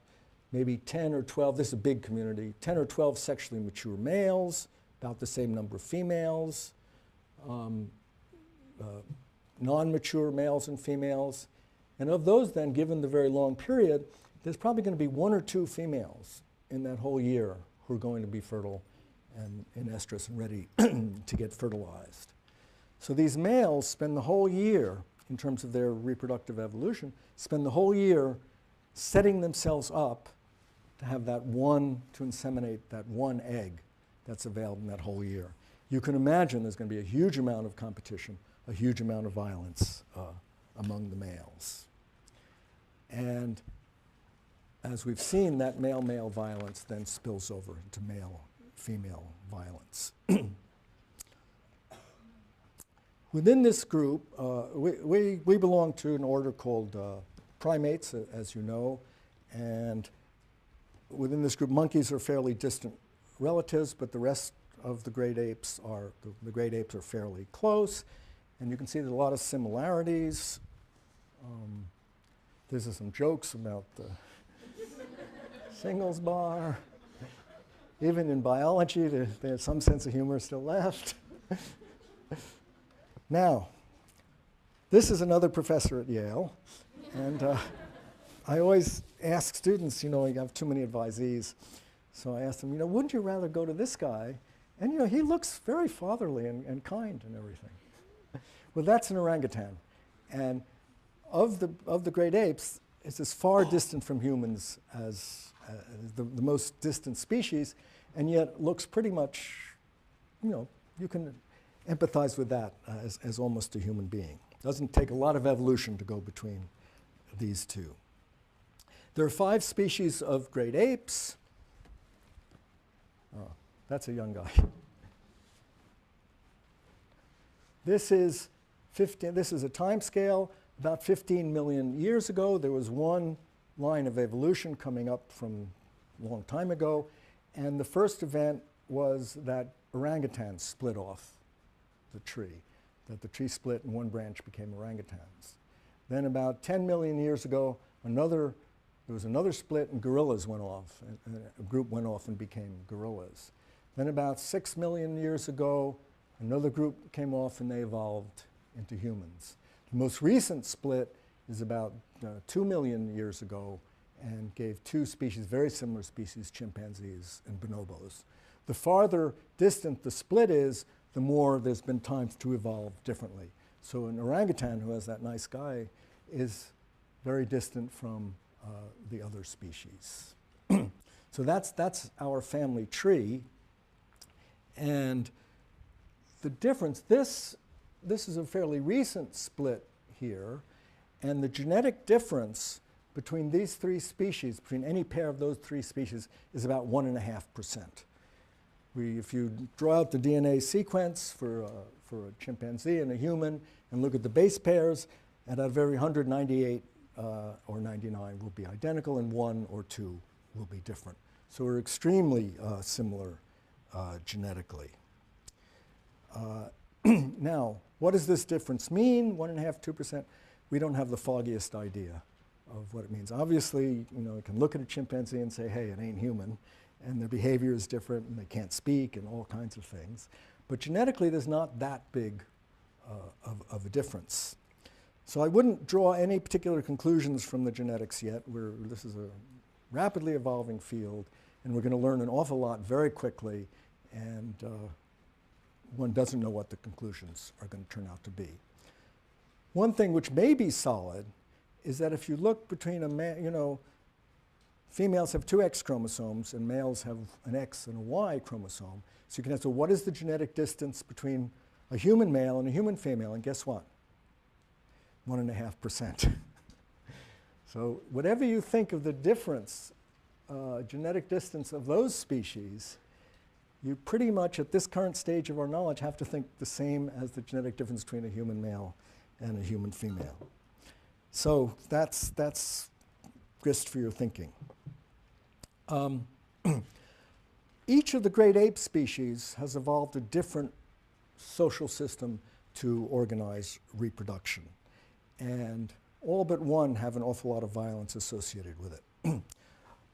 Maybe 10 or 12, this is a big community, 10 or 12 sexually mature males, about the same number of females, non-mature males and females. And of those then, given the very long period, there's probably going to be 1 or 2 females in that whole year who are going to be fertile and in estrus and ready to get fertilized. So these males spend the whole year, in terms of their reproductive evolution, spend the whole year setting themselves up to have that one, to inseminate that one egg that's available in that whole year. You can imagine there's going to be a huge amount of competition, a huge amount of violence among the males. And as we've seen, that male-male violence then spills over into male-female violence. Within this group, we belong to an order called primates, as you know, and within this group, monkeys are fairly distant relatives, but the rest of the great apes are, the great apes are fairly close, and you can see there's a lot of similarities. These are some jokes about the singles bar. Even in biology, there's some sense of humor still left. Now, this is another professor at Yale, and I always ask students, you have too many advisees, so I ask them, wouldn't you rather go to this guy? And he looks very fatherly and kind and everything. Well, that's an orangutan, and of the great apes, it's as far distant from humans as the most distant species, and yet looks pretty much, you can empathize with that as almost a human being. Doesn't take a lot of evolution to go between these two. There are 5 species of great apes. Oh, that's a young guy. This is a time scale. About 15 million years ago, there was one line of evolution coming up from a long time ago, and the first event was that orangutans split off the tree, that the tree split and one branch became orangutans. Then about 10 million years ago, there was another split and gorillas went off, and a group went off and became gorillas. Then about 6 million years ago, another group came off and they evolved into humans. The most recent split is about 2 million years ago and gave 2 species, very similar species, chimpanzees and bonobos. The farther distant the split is, the more there's been time to evolve differently. So an orangutan who has that nice guy is very distant from the other species. So that's our family tree. And the difference, this is a fairly recent split here, and the genetic difference between these 3 species, between any pair of those 3 species, is about 1.5%. If you draw out the DNA sequence for a chimpanzee and a human and look at the base pairs, and out of every 198 or 99 will be identical, and 1 or 2 will be different. So we're extremely similar genetically. Now, what does this difference mean? 1.5%, 2%? We don't have the foggiest idea of what it means. Obviously, you can look at a chimpanzee and say, hey, it ain't human, and their behavior is different, and they can't speak, and all kinds of things. But genetically, there's not that big of a difference. So I wouldn't draw any particular conclusions from the genetics yet. This is a rapidly evolving field, and we're going to learn an awful lot very quickly, and one doesn't know what the conclusions are going to turn out to be. One thing which may be solid is that if you look between females have 2 X chromosomes and males have an X and a Y chromosome. So you can ask, well, what is the genetic distance between a human male and a human female? And guess what? 1.5%. So whatever you think of the difference, genetic distance of those species, you pretty much, at this current stage of our knowledge, have to think the same as the genetic difference between a human male and a human female. So that's grist for your thinking. Each of the great ape species has evolved a different social system to organize reproduction. And all but one have an awful lot of violence associated with it.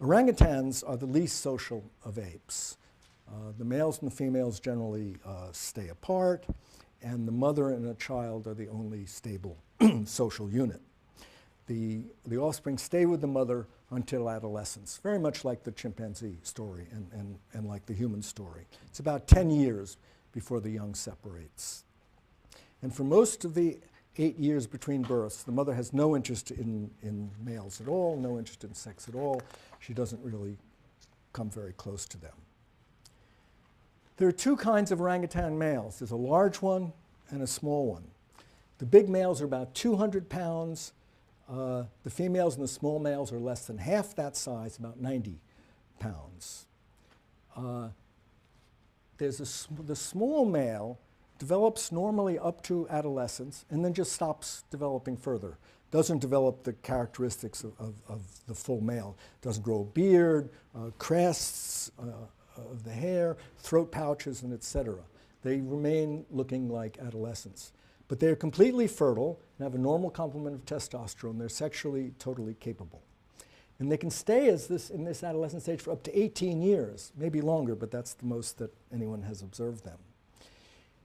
Orangutans are the least social of apes. The males and the females generally stay apart, and the mother and a child are the only stable social unit. The offspring stay with the mother until adolescence, very much like the chimpanzee story and like the human story. It's about 10 years before the young separates. And for most of the 8 years between births, the mother has no interest in males at all, no interest in sex at all. She doesn't really come very close to them. There are two kinds of orangutan males. There's a large one and a small one. The big males are about 200 pounds. The females and the small males are less than half that size, about 90 pounds. The small male develops normally up to adolescence and then just stops developing further. Doesn't develop the characteristics of the full male. Doesn't grow a beard, crests of the hair, throat pouches, and etc. They remain looking like adolescents. But they're completely fertile and have a normal complement of testosterone. They're sexually totally capable. And they can stay in this adolescent stage for up to 18 years, maybe longer, but that's the most that anyone has observed them.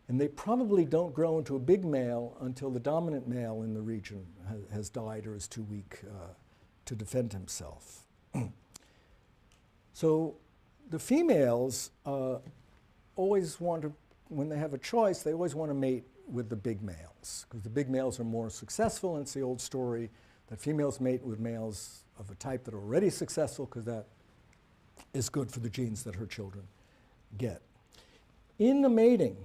And they probably don't grow into a big male until the dominant male in the region has died or is too weak to defend himself. So the females always want to, when they have a choice, they always want to mate with the big males, because the big males are more successful, and it's the old story that females mate with males of a type that are already successful, because that is good for the genes that her children get. In the mating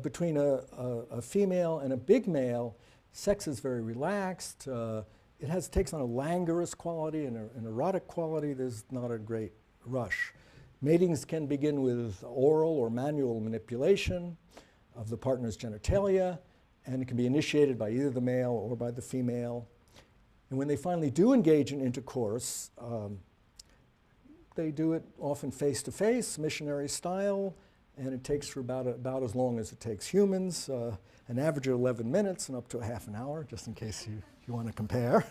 between a female and a big male, sex is very relaxed. It takes on a languorous quality and an erotic quality. There's not a great rush. Matings can begin with oral or manual manipulation of the partner's genitalia, and it can be initiated by either the male or by the female. And when they finally do engage in intercourse, they do it often face-to-face, missionary style, and it takes for about as long as it takes humans, an average of 11 minutes and up to a half an hour, just in case you want to compare.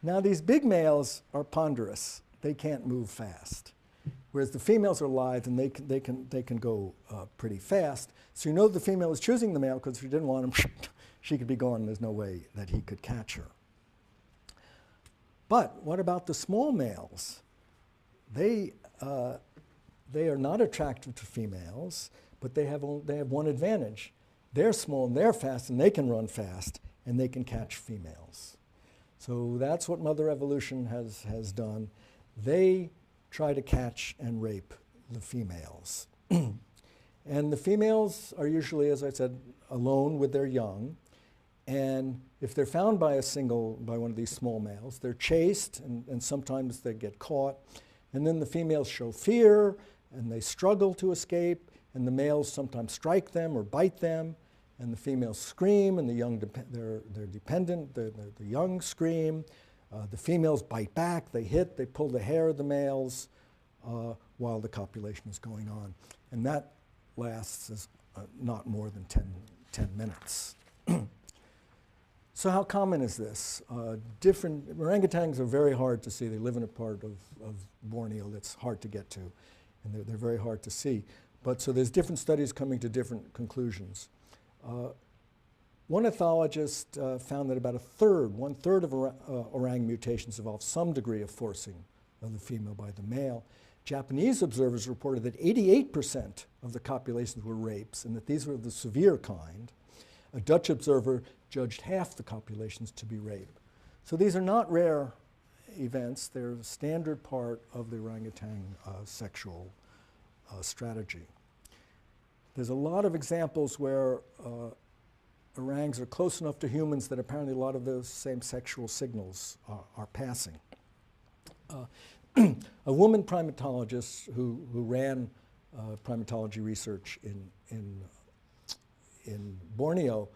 Now, these big males are ponderous. They can't move fast, whereas the females are lithe and they can go pretty fast. So you know the female is choosing the male, because if she didn't want him, she could be gone. There's no way that he could catch her. But what about the small males? They are not attractive to females, but they have one advantage. They're small and they're fast, and they can run fast, and they can catch females. So that's what Mother Evolution has done. They try to catch and rape the females. And the females are usually, as I said, alone with their young. And if they're found by one of these small males, they're chased, and sometimes they get caught. And then the females show fear, and they struggle to escape, and the males sometimes strike them or bite them, and the females scream, and the young they're dependent, the young scream. The females bite back, they hit, they pull the hair of the males while the copulation is going on. And that lasts not more than 10 minutes. So how common is this? Different orangutans are very hard to see. They live in a part of Borneo that's hard to get to, and they're very hard to see. But so there's different studies coming to different conclusions. One ethologist found that about one third of orang mutations involve some degree of forcing of the female by the male. Japanese observers reported that 88% of the copulations were rapes, and that these were the severe kind. A Dutch observer judged half the copulations to be rape. So these are not rare events. They're a standard part of the orangutan sexual strategy. There's a lot of examples where orangs are close enough to humans that apparently a lot of those same sexual signals are passing. A woman primatologist who ran primatology research in Borneo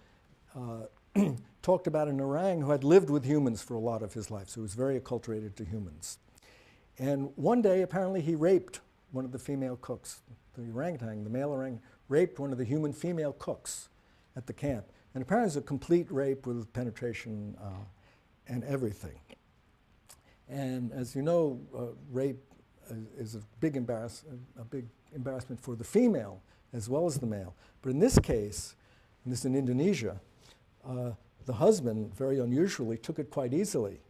talked about an orang who had lived with humans for a lot of his life, so he was very acculturated to humans. And one day, apparently, he raped one of the female cooks. The orangutan, the male orang, raped one of the human female cooks at the camp. And apparently it was a complete rape with penetration and everything. And as you know, rape is a big embarrassment for the female as well as the male. But in this case, and this is in Indonesia, the husband, very unusually, took it quite easily.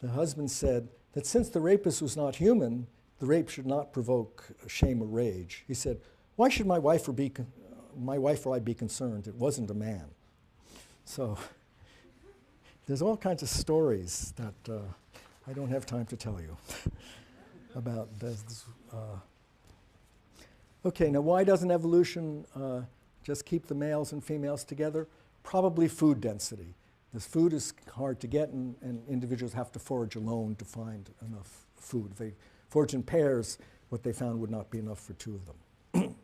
The husband said that since the rapist was not human, the rape should not provoke shame or rage. He said, "Why should my wife or I be concerned? It wasn't a man." So there's all kinds of stories that I don't have time to tell you about this. Okay, now why doesn't evolution just keep the males and females together? Probably food density. This food is hard to get, and individuals have to forage alone to find enough food. If they forage in pairs, what they found would not be enough for two of them.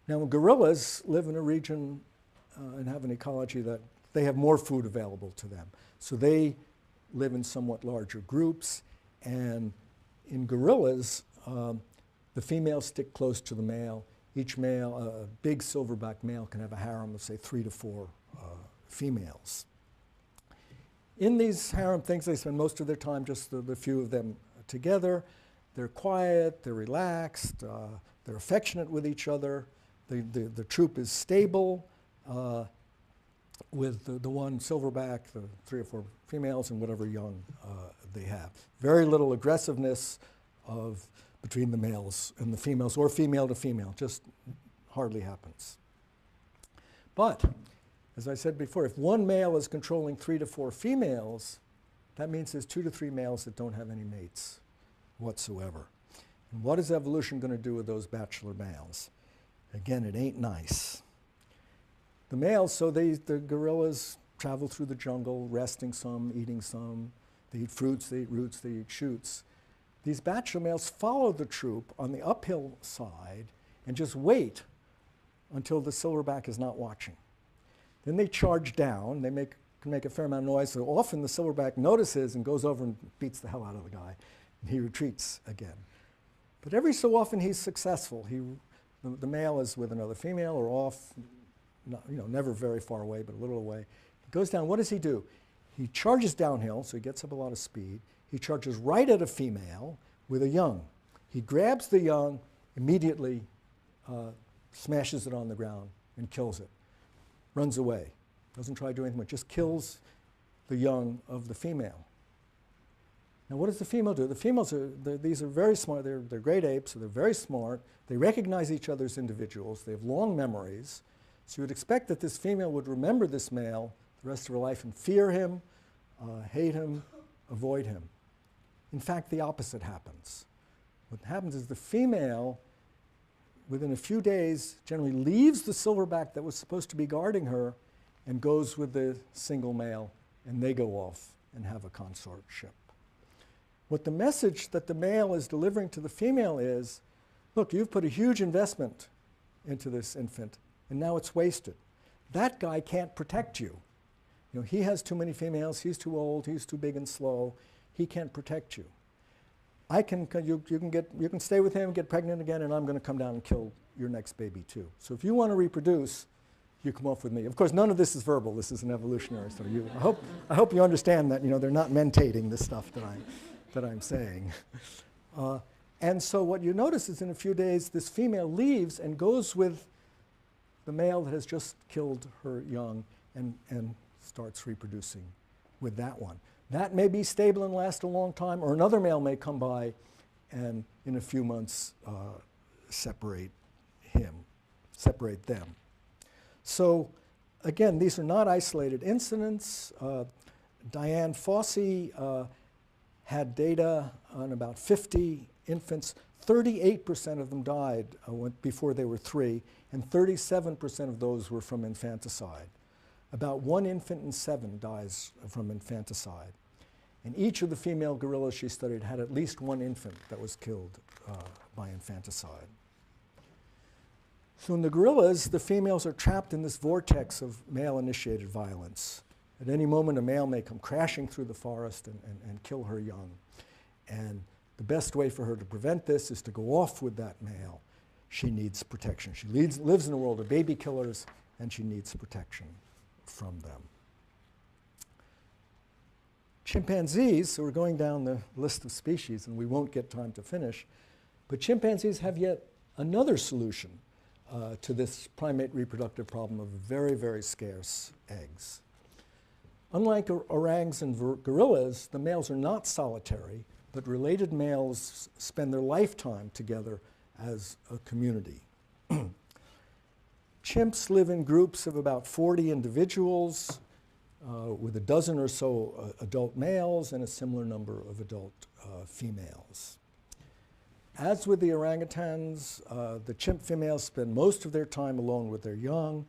Now, gorillas live in a region and have an ecology that they have more food available to them. So they live in somewhat larger groups, and in gorillas, the females stick close to the male. Each male, a big silverback male, can have a harem of, say, 3 to 4 females. In these harem things, they spend most of their time, just the few of them together. They're quiet, they're relaxed, they're affectionate with each other. The troop is stable with the one silverback, the 3 or 4 females, and whatever young they have. Very little aggressiveness between the males and the females, or female to female, just hardly happens. But, as I said before, if one male is controlling 3 to 4 females, that means there's 2 to 3 males that don't have any mates whatsoever. And what is evolution going to do with those bachelor males? Again, it ain't nice. The males, so the gorillas travel through the jungle, resting some, eating some. They eat fruits, they eat roots, they eat shoots. These bachelor males follow the troop on the uphill side and just wait until the silverback is not watching. Then they charge down. They can make a fair amount of noise, so often the silverback notices and goes over and beats the hell out of the guy, and he retreats again. But every so often he's successful. The male is with another female or off, never very far away, but a little away. He goes down. What does he do? He charges downhill, so he gets up a lot of speed. He charges right at a female with a young. He grabs the young, immediately smashes it on the ground and kills it. Runs away. Doesn't try to do anything, but just kills the young of the female. Now, what does the female do? The females these are very smart. They're great apes, so they're very smart. They recognize each other as individuals. They have long memories. So you would expect that this female would remember this male the rest of her life and fear him, hate him, avoid him. In fact, the opposite happens. What happens is the female, within a few days, generally leaves the silverback that was supposed to be guarding her and goes with the single male, and they go off and have a consortship. What the message that the male is delivering to the female is, look, you've put a huge investment into this infant, and now it's wasted. That guy can't protect you. He has too many females, he's too old, he's too big and slow, he can't protect you. You can stay with him, get pregnant again, and I'm going to come down and kill your next baby too. So if you want to reproduce, you come off with me. Of course, none of this is verbal. This is an evolutionary story. I hope you understand that they're not mentating this stuff that I'm saying. And so what you notice is in a few days, this female leaves and goes with the male that has just killed her young and starts reproducing with that one. That may be stable and last a long time, or another male may come by and in a few months separate them. So again, these are not isolated incidents. Diane Fossey had data on about 50 infants. 38% of them died before they were 3, and 37% of those were from infanticide. About 1 infant in 7 dies from infanticide. And each of the female gorillas she studied had at least 1 infant that was killed by infanticide. So in the gorillas, the females are trapped in this vortex of male-initiated violence. At any moment, a male may come crashing through the forest and kill her young. And the best way for her to prevent this is to go off with that male. She needs protection. She lives in a world of baby killers, and she needs protection from them. Chimpanzees, so we're going down the list of species, and we won't get time to finish, but chimpanzees have yet another solution to this primate reproductive problem of very, very scarce eggs. Unlike orangs and gorillas, the males are not solitary, but related males spend their lifetime together as a community. Chimps live in groups of about 40 individuals. with a dozen or so adult males and a similar number of adult females. As with the orangutans, the chimp females spend most of their time alone with their young,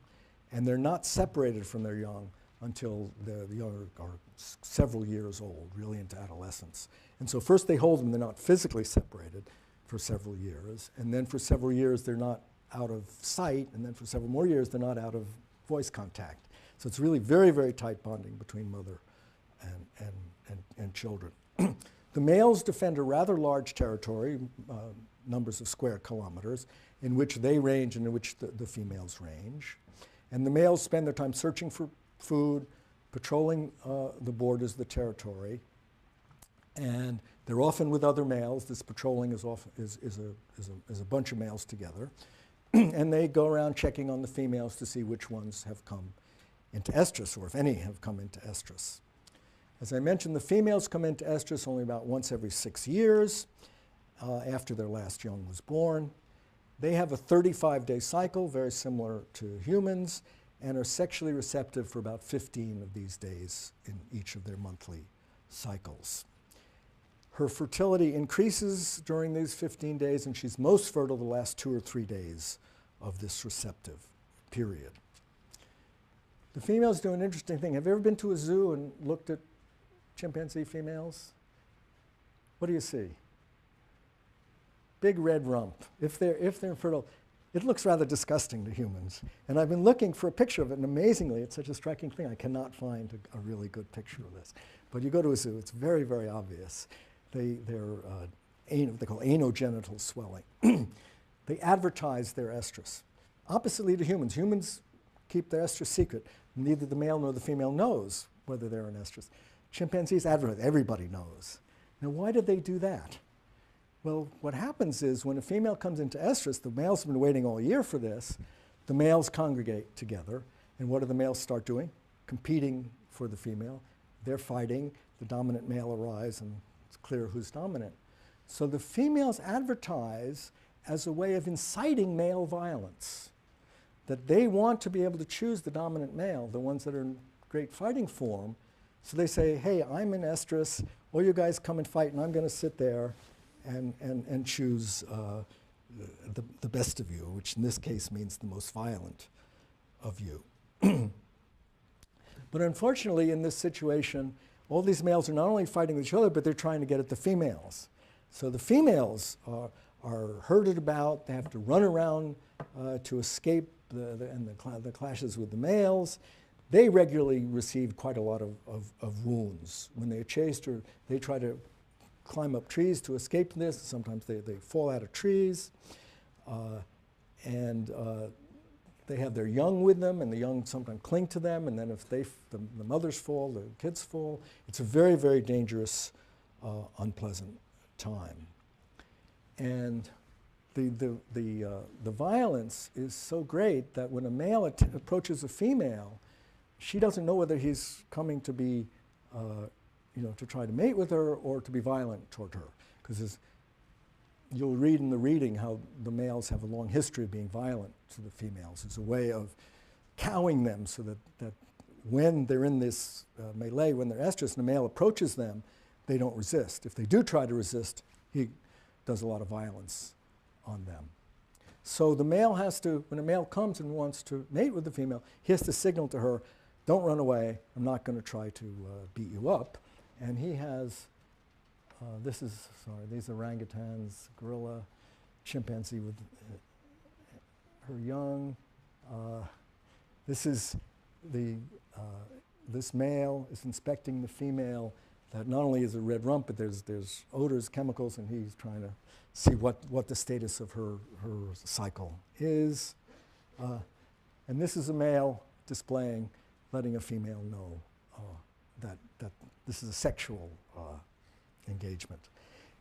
and they're not separated from their young until the young are several years old, really into adolescence. And so first they hold them, they're not physically separated for several years, and then for several years they're not out of sight, and then for several more years they're not out of voice contact. So it's really very, very tight bonding between mother and children. The males defend a rather large territory, numbers of square kilometers, in which they range and in which the females range. And the males spend their time searching for food, patrolling the borders of the territory, and they're often with other males. This patrolling is a bunch of males together. And they go around checking on the females to see which ones have come into estrus, or if any have come into estrus. As I mentioned, the females come into estrus only about once every 6 years after their last young was born. They have a 35-day cycle, very similar to humans, and are sexually receptive for about 15 of these days in each of their monthly cycles. Her fertility increases during these 15 days, and she's most fertile the last 2 or 3 days of this receptive period. The females do an interesting thing. Have you ever been to a zoo and looked at chimpanzee females? What do you see? Big red rump. If they're fertile, it looks rather disgusting to humans. And I've been looking for a picture of it, and amazingly, it's such a striking thing. I cannot find a really good picture of this. But you go to a zoo, it's very, very obvious. They're they call anogenital swelling. They advertise their estrus. Oppositely to humans. Humans keep their estrus secret. Neither the male nor the female knows whether they're in estrus. Chimpanzees advertise. Everybody knows. Now, why did they do that? Well, what happens is when a female comes into estrus, the males have been waiting all year for this, the males congregate together, and what do the males start doing? Competing for the female. They're fighting, the dominant male arrives, and it's clear who's dominant. So the females advertise as a way of inciting male violence, that they want to be able to choose the dominant male, the ones that are in great fighting form. So they say, hey, I'm in estrus, all you guys come and fight, and I'm going to sit there and choose the best of you, which in this case means the most violent of you. But unfortunately, in this situation, all these males are not only fighting with each other, but they're trying to get at the females. So the females are herded about. They have to run around to escape the clashes with the males. They regularly receive quite a lot of wounds. When they're chased, or they try to climb up trees to escape this. Sometimes they fall out of trees. They have their young with them, and the young sometimes cling to them, and then if the mothers fall, the kids fall. It's a very, very dangerous, unpleasant time. And the violence is so great that when a male approaches a female, she doesn't know whether he's coming to be, to try to mate with her or to be violent toward her. Because you'll read in the reading how the males have a long history of being violent to the females. It's a way of cowing them so that when they're in this melee, when they're estrus and the male approaches them, they don't resist. If they do try to resist, he does a lot of violence on them. So the male has to, when a male comes and wants to mate with the female, he has to signal to her, don't run away, I'm not going to try to beat you up. And he has, these orangutans, gorilla, chimpanzee with her young. This male is inspecting the female. That not only is a red rump, but there's odors, chemicals, and he's trying to see what the status of her cycle is. And this is a male displaying, letting a female know that this is a sexual engagement.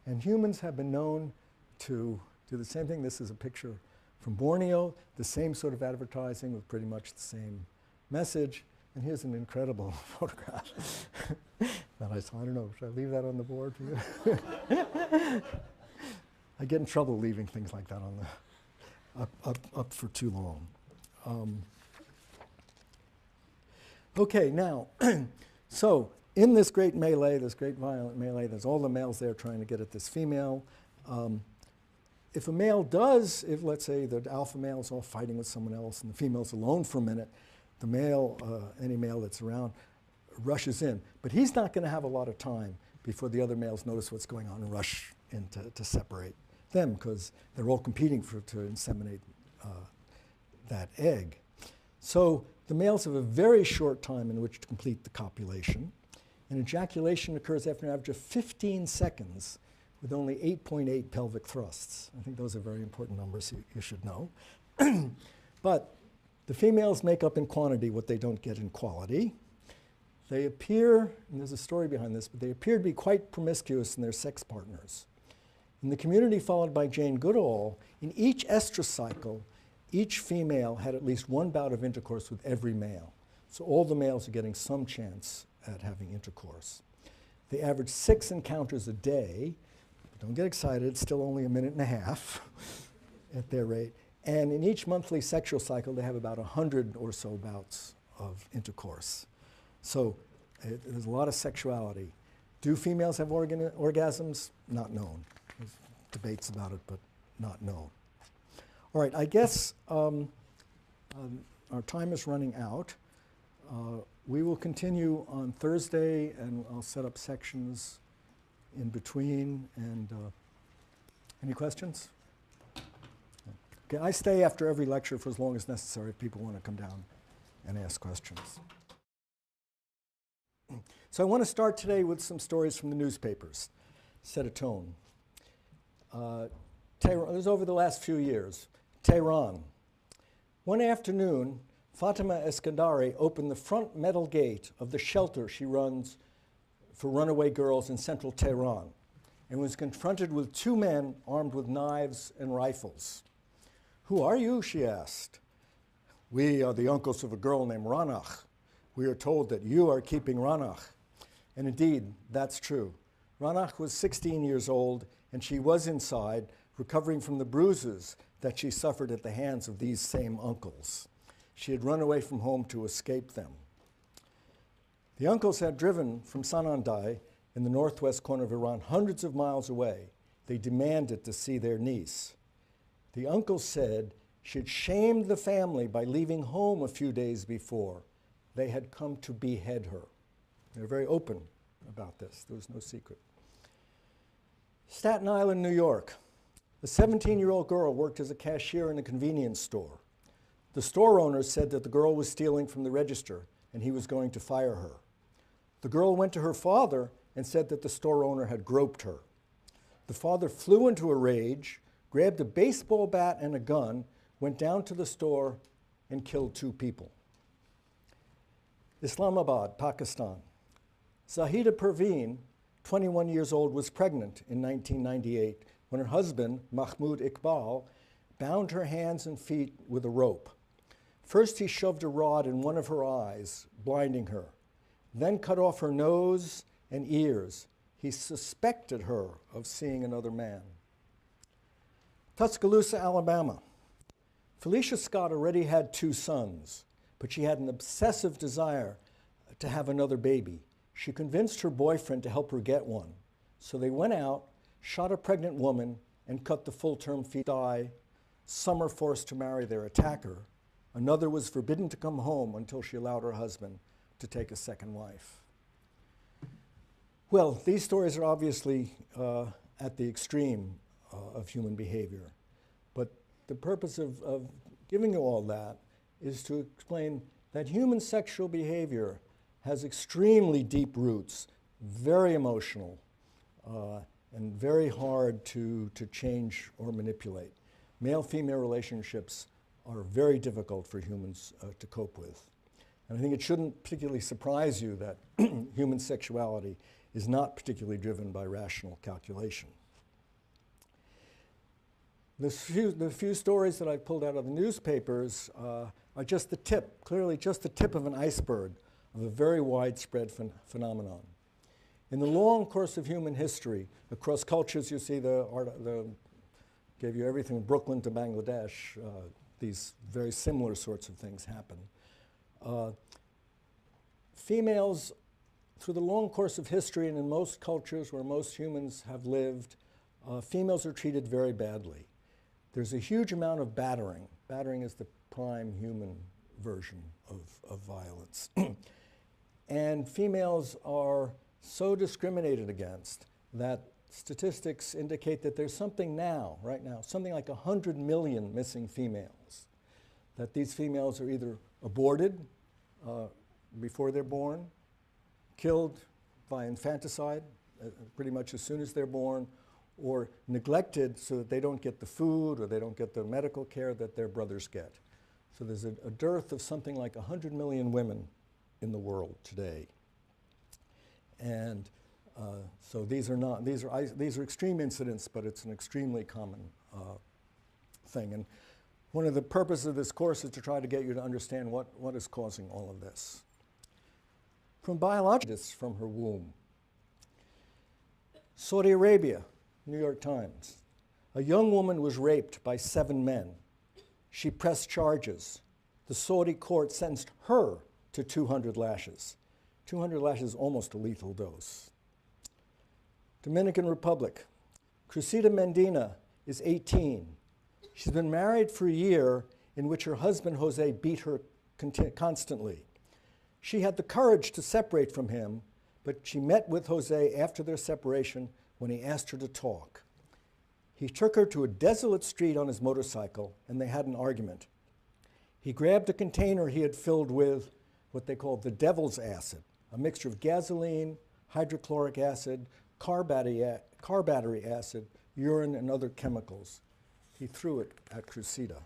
And humans have been known to do the same thing. This is a picture from Borneo, the same sort of advertising with pretty much the same message. And here's an incredible photograph that I saw. I don't know, should I leave that on the board for you? I get in trouble leaving things like that on the up for too long. Okay, now, so in this great melee, this great violent melee, there's all the males there trying to get at this female. If a male does, if let's say the alpha male is all fighting with someone else and the female's alone for a minute, the male, any male that's around, rushes in. But he's not going to have a lot of time before the other males notice what's going on and rush in to separate them, because they're all competing to inseminate that egg. So the males have a very short time in which to complete the copulation, and ejaculation occurs after an average of 15 seconds with only 8.8 pelvic thrusts. I think those are very important numbers you should know. But the females make up in quantity what they don't get in quality. They appear, and there's a story behind this, but they appear to be quite promiscuous in their sex partners. In the community followed by Jane Goodall, in each estrus cycle, each female had at least one bout of intercourse with every male. So all the males are getting some chance at having intercourse. They average 6 encounters a day. Don't get excited, it's still only a minute and a half at their rate. And in each monthly sexual cycle, they have about 100 or so bouts of intercourse. So there's a lot of sexuality. Do females have orgasms? Not known. There's debates about it, but not known. All right, I guess our time is running out. We will continue on Thursday, and I'll set up sections in between. And any questions? Okay, I stay after every lecture for as long as necessary if people want to come down and ask questions. So I want to start today with some stories from the newspapers, set a tone. This was over the last few years. Tehran. One afternoon, Fatima Eskandari opened the front metal gate of the shelter she runs for runaway girls in central Tehran and was confronted with 2 men armed with knives and rifles. "Who are you?" she asked. "We are the uncles of a girl named Ranach. We are told that you are keeping Ranach." And indeed, that's true. Ranach was 16 years old, and she was inside, recovering from the bruises that she suffered at the hands of these same uncles. She had run away from home to escape them. The uncles had driven from Sanandaj in the northwest corner of Iran, hundreds of miles away. They demanded to see their niece. The uncles said she had shamed the family by leaving home a few days before. They had come to behead her. They were very open about this. There was no secret. Staten Island, New York. A 17-year-old girl worked as a cashier in a convenience store. The store owner said that the girl was stealing from the register and he was going to fire her. The girl went to her father and said that the store owner had groped her. The father flew into a rage, grabbed a baseball bat and a gun, went down to the store and killed 2 people. Islamabad, Pakistan. Zahida Perveen, 21 years old, was pregnant in 1998 when her husband, Mahmoud Iqbal, bound her hands and feet with a rope. First, he shoved a rod in one of her eyes, blinding her, then cut off her nose and ears. He suspected her of seeing another man. Tuscaloosa, Alabama. Felicia Scott already had 2 sons, but she had an obsessive desire to have another baby. She convinced her boyfriend to help her get one. So they went out, shot a pregnant woman, and cut the full-term fetus. Some were forced to marry their attacker. Another was forbidden to come home until she allowed her husband to take a second wife. Well, these stories are obviously at the extreme of human behavior. But the purpose of giving you all that is to explain that human sexual behavior has extremely deep roots, very emotional, and very hard to change or manipulate. Male-female relationships are very difficult for humans to cope with. And I think it shouldn't particularly surprise you that human sexuality is not particularly driven by rational calculation. The few stories that I pulled out of the newspapers are just the tip, clearly just the tip of an iceberg of a very widespread phenomenon. In the long course of human history, across cultures, you see gave you everything from Brooklyn to Bangladesh, these very similar sorts of things happen. Females, through the long course of history and in most cultures where most humans have lived, females are treated very badly. There's a huge amount of battering. Battering is the prime human version of violence. And females are so discriminated against that statistics indicate that there's something now, right now, something like 100 million missing females. That these females are either aborted before they're born, killed by infanticide pretty much as soon as they're born, or neglected so that they don't get the food or they don't get the medical care that their brothers get. So there's a dearth of something like 100 million women in the world today. And so these are extreme incidents, but it's an extremely common thing. And one of the purposes of this course is to try to get you to understand what is causing all of this. From biologists from her womb. Saudi Arabia, New York Times. A young woman was raped by 7 men. She pressed charges. The Saudi court sentenced her to 200 lashes. 200 lashes is almost a lethal dose. Dominican Republic. Cressida Mendina is 18. She's been married for a year in which her husband, Jose, beat her constantly. She had the courage to separate from him, but she met with Jose after their separation when he asked her to talk. He took her to a desolate street on his motorcycle, and they had an argument. He grabbed a container he had filled with what they called the devil's acid, a mixture of gasoline, hydrochloric acid, car battery acid, urine, and other chemicals. He threw it at Cressida.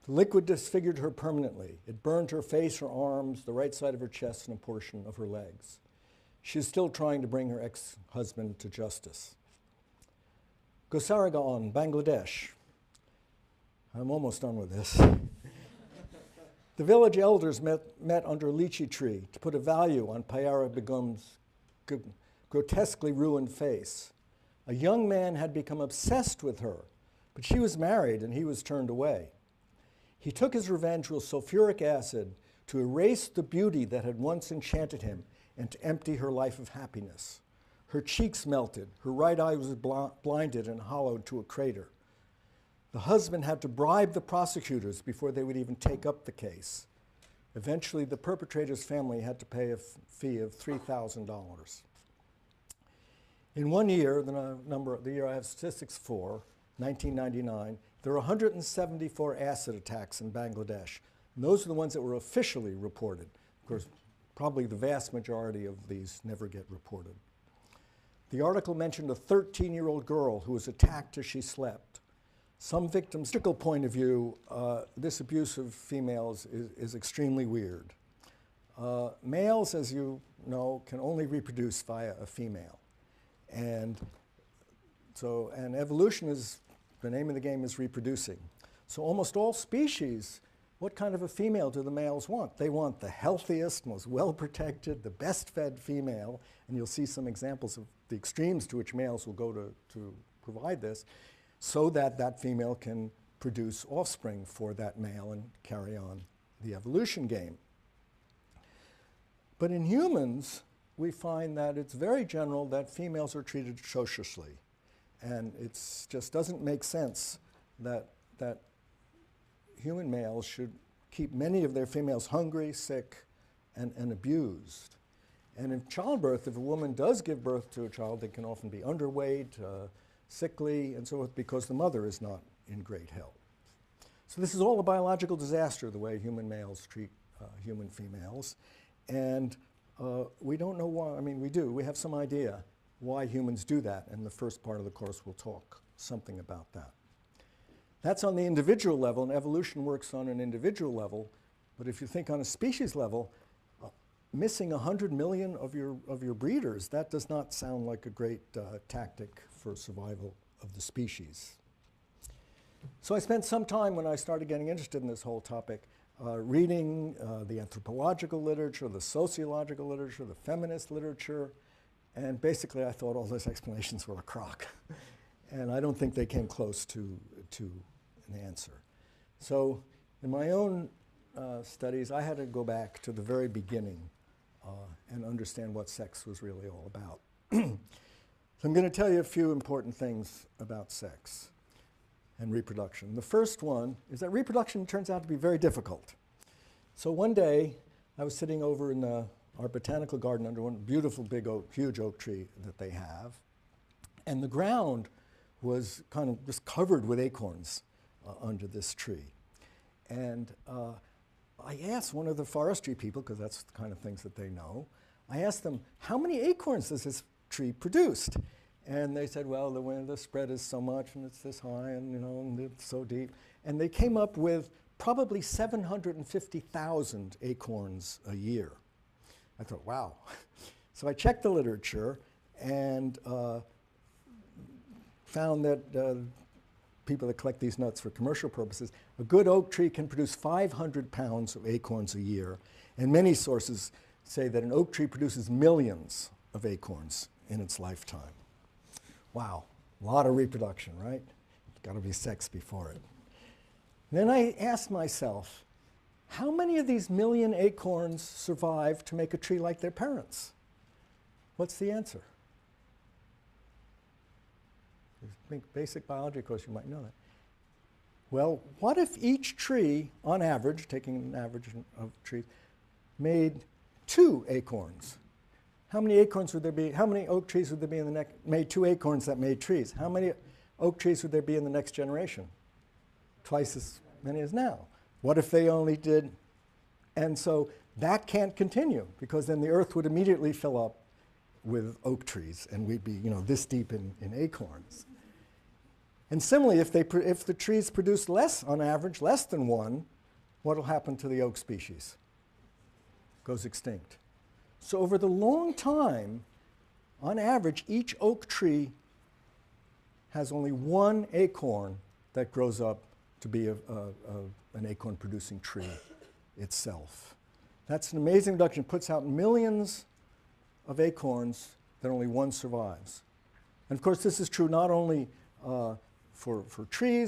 The liquid disfigured her permanently. It burned her face, her arms, the right side of her chest, and a portion of her legs. She is still trying to bring her ex-husband to justice. Gosaragan, Bangladesh. I'm almost done with this. The village elders met under a lychee tree to put a value on Payara Begum's grotesquely ruined face. A young man had become obsessed with her, but she was married and he was turned away. He took his revenge with sulfuric acid to erase the beauty that had once enchanted him and to empty her life of happiness. Her cheeks melted, her right eye was blinded and hollowed to a crater. The husband had to bribe the prosecutors before they would even take up the case. Eventually, the perpetrator's family had to pay a fee of $3,000. In 1 year, the year I have statistics for, 1999, there were 174 acid attacks in Bangladesh. And those are the ones that were officially reported. Of course, probably the vast majority of these never get reported. The article mentioned a 13-year-old girl who was attacked as she slept. Some victims' from a point of view, this abuse of females is extremely weird. Males, as you know, can only reproduce via a female. And evolution is, the name of the game is reproducing. So almost all species, what kind of a female do the males want? They want the healthiest, most well-protected, the best-fed female, and you'll see some examples of the extremes to which males will go to provide this, so that that female can produce offspring for that male and carry on the evolution game. But in humans, we find that it's very general that females are treated atrociously. And it just doesn't make sense that human males should keep many of their females hungry, sick, and abused. And in childbirth, if a woman does give birth to a child, they can often be underweight, sickly, and so forth, because the mother is not in great health. So this is all a biological disaster, the way human males treat human females. And we don't know why. I mean, we do. We have some idea why humans do that. And the first part of the course will talk something about that. That's on the individual level, and evolution works on an individual level. But if you think on a species level, missing 100 million of your breeders, that does not sound like a great tactic for survival of the species. So I spent some time when I started getting interested in this whole topic reading the anthropological literature, the sociological literature, the feminist literature, and basically I thought all those explanations were a crock. And I don't think they came close to an answer. So in my own studies, I had to go back to the very beginning and understand what sex was really all about. So I'm going to tell you a few important things about sex and reproduction. The first one is that reproduction turns out to be very difficult. So one day, I was sitting over in our botanical garden under one beautiful big oak, huge oak tree that they have, and the ground was kind of just covered with acorns under this tree. And I asked one of the forestry people, because that's the kind of things that they know, I asked them, how many acorns does this tree produce? And they said, well, the spread is so much, and it's this high, and, you know, and it's so deep. And they came up with probably 750,000 acorns a year. I thought, wow. So I checked the literature and found that people that collect these nuts for commercial purposes, a good oak tree can produce 500 pounds of acorns a year. And many sources say that an oak tree produces millions of acorns in its lifetime. Wow, a lot of reproduction, right? Got to be sex before it. Then I asked myself, how many of these million acorns survive to make a tree like their parents? What's the answer? Basic biology course, you might know that. Well, what if each tree, on average, taking an average of trees, made 2 acorns? How many acorns would there be? How many oak trees would there be in the next? Made 2 acorns that made trees. How many oak trees would there be in the next generation? Twice as many as now. What if they only did? And so that can't continue, because then the earth would immediately fill up with oak trees, and we'd be, you know, this deep in acorns. And similarly, if the trees produce less, on average, less than 1, what will happen to the oak species? Goes extinct. So over the long time, on average, each oak tree has only 1 acorn that grows up to be an acorn-producing tree itself. That's an amazing reduction. It puts out millions of acorns that only 1 survives. And of course, this is true not only for trees,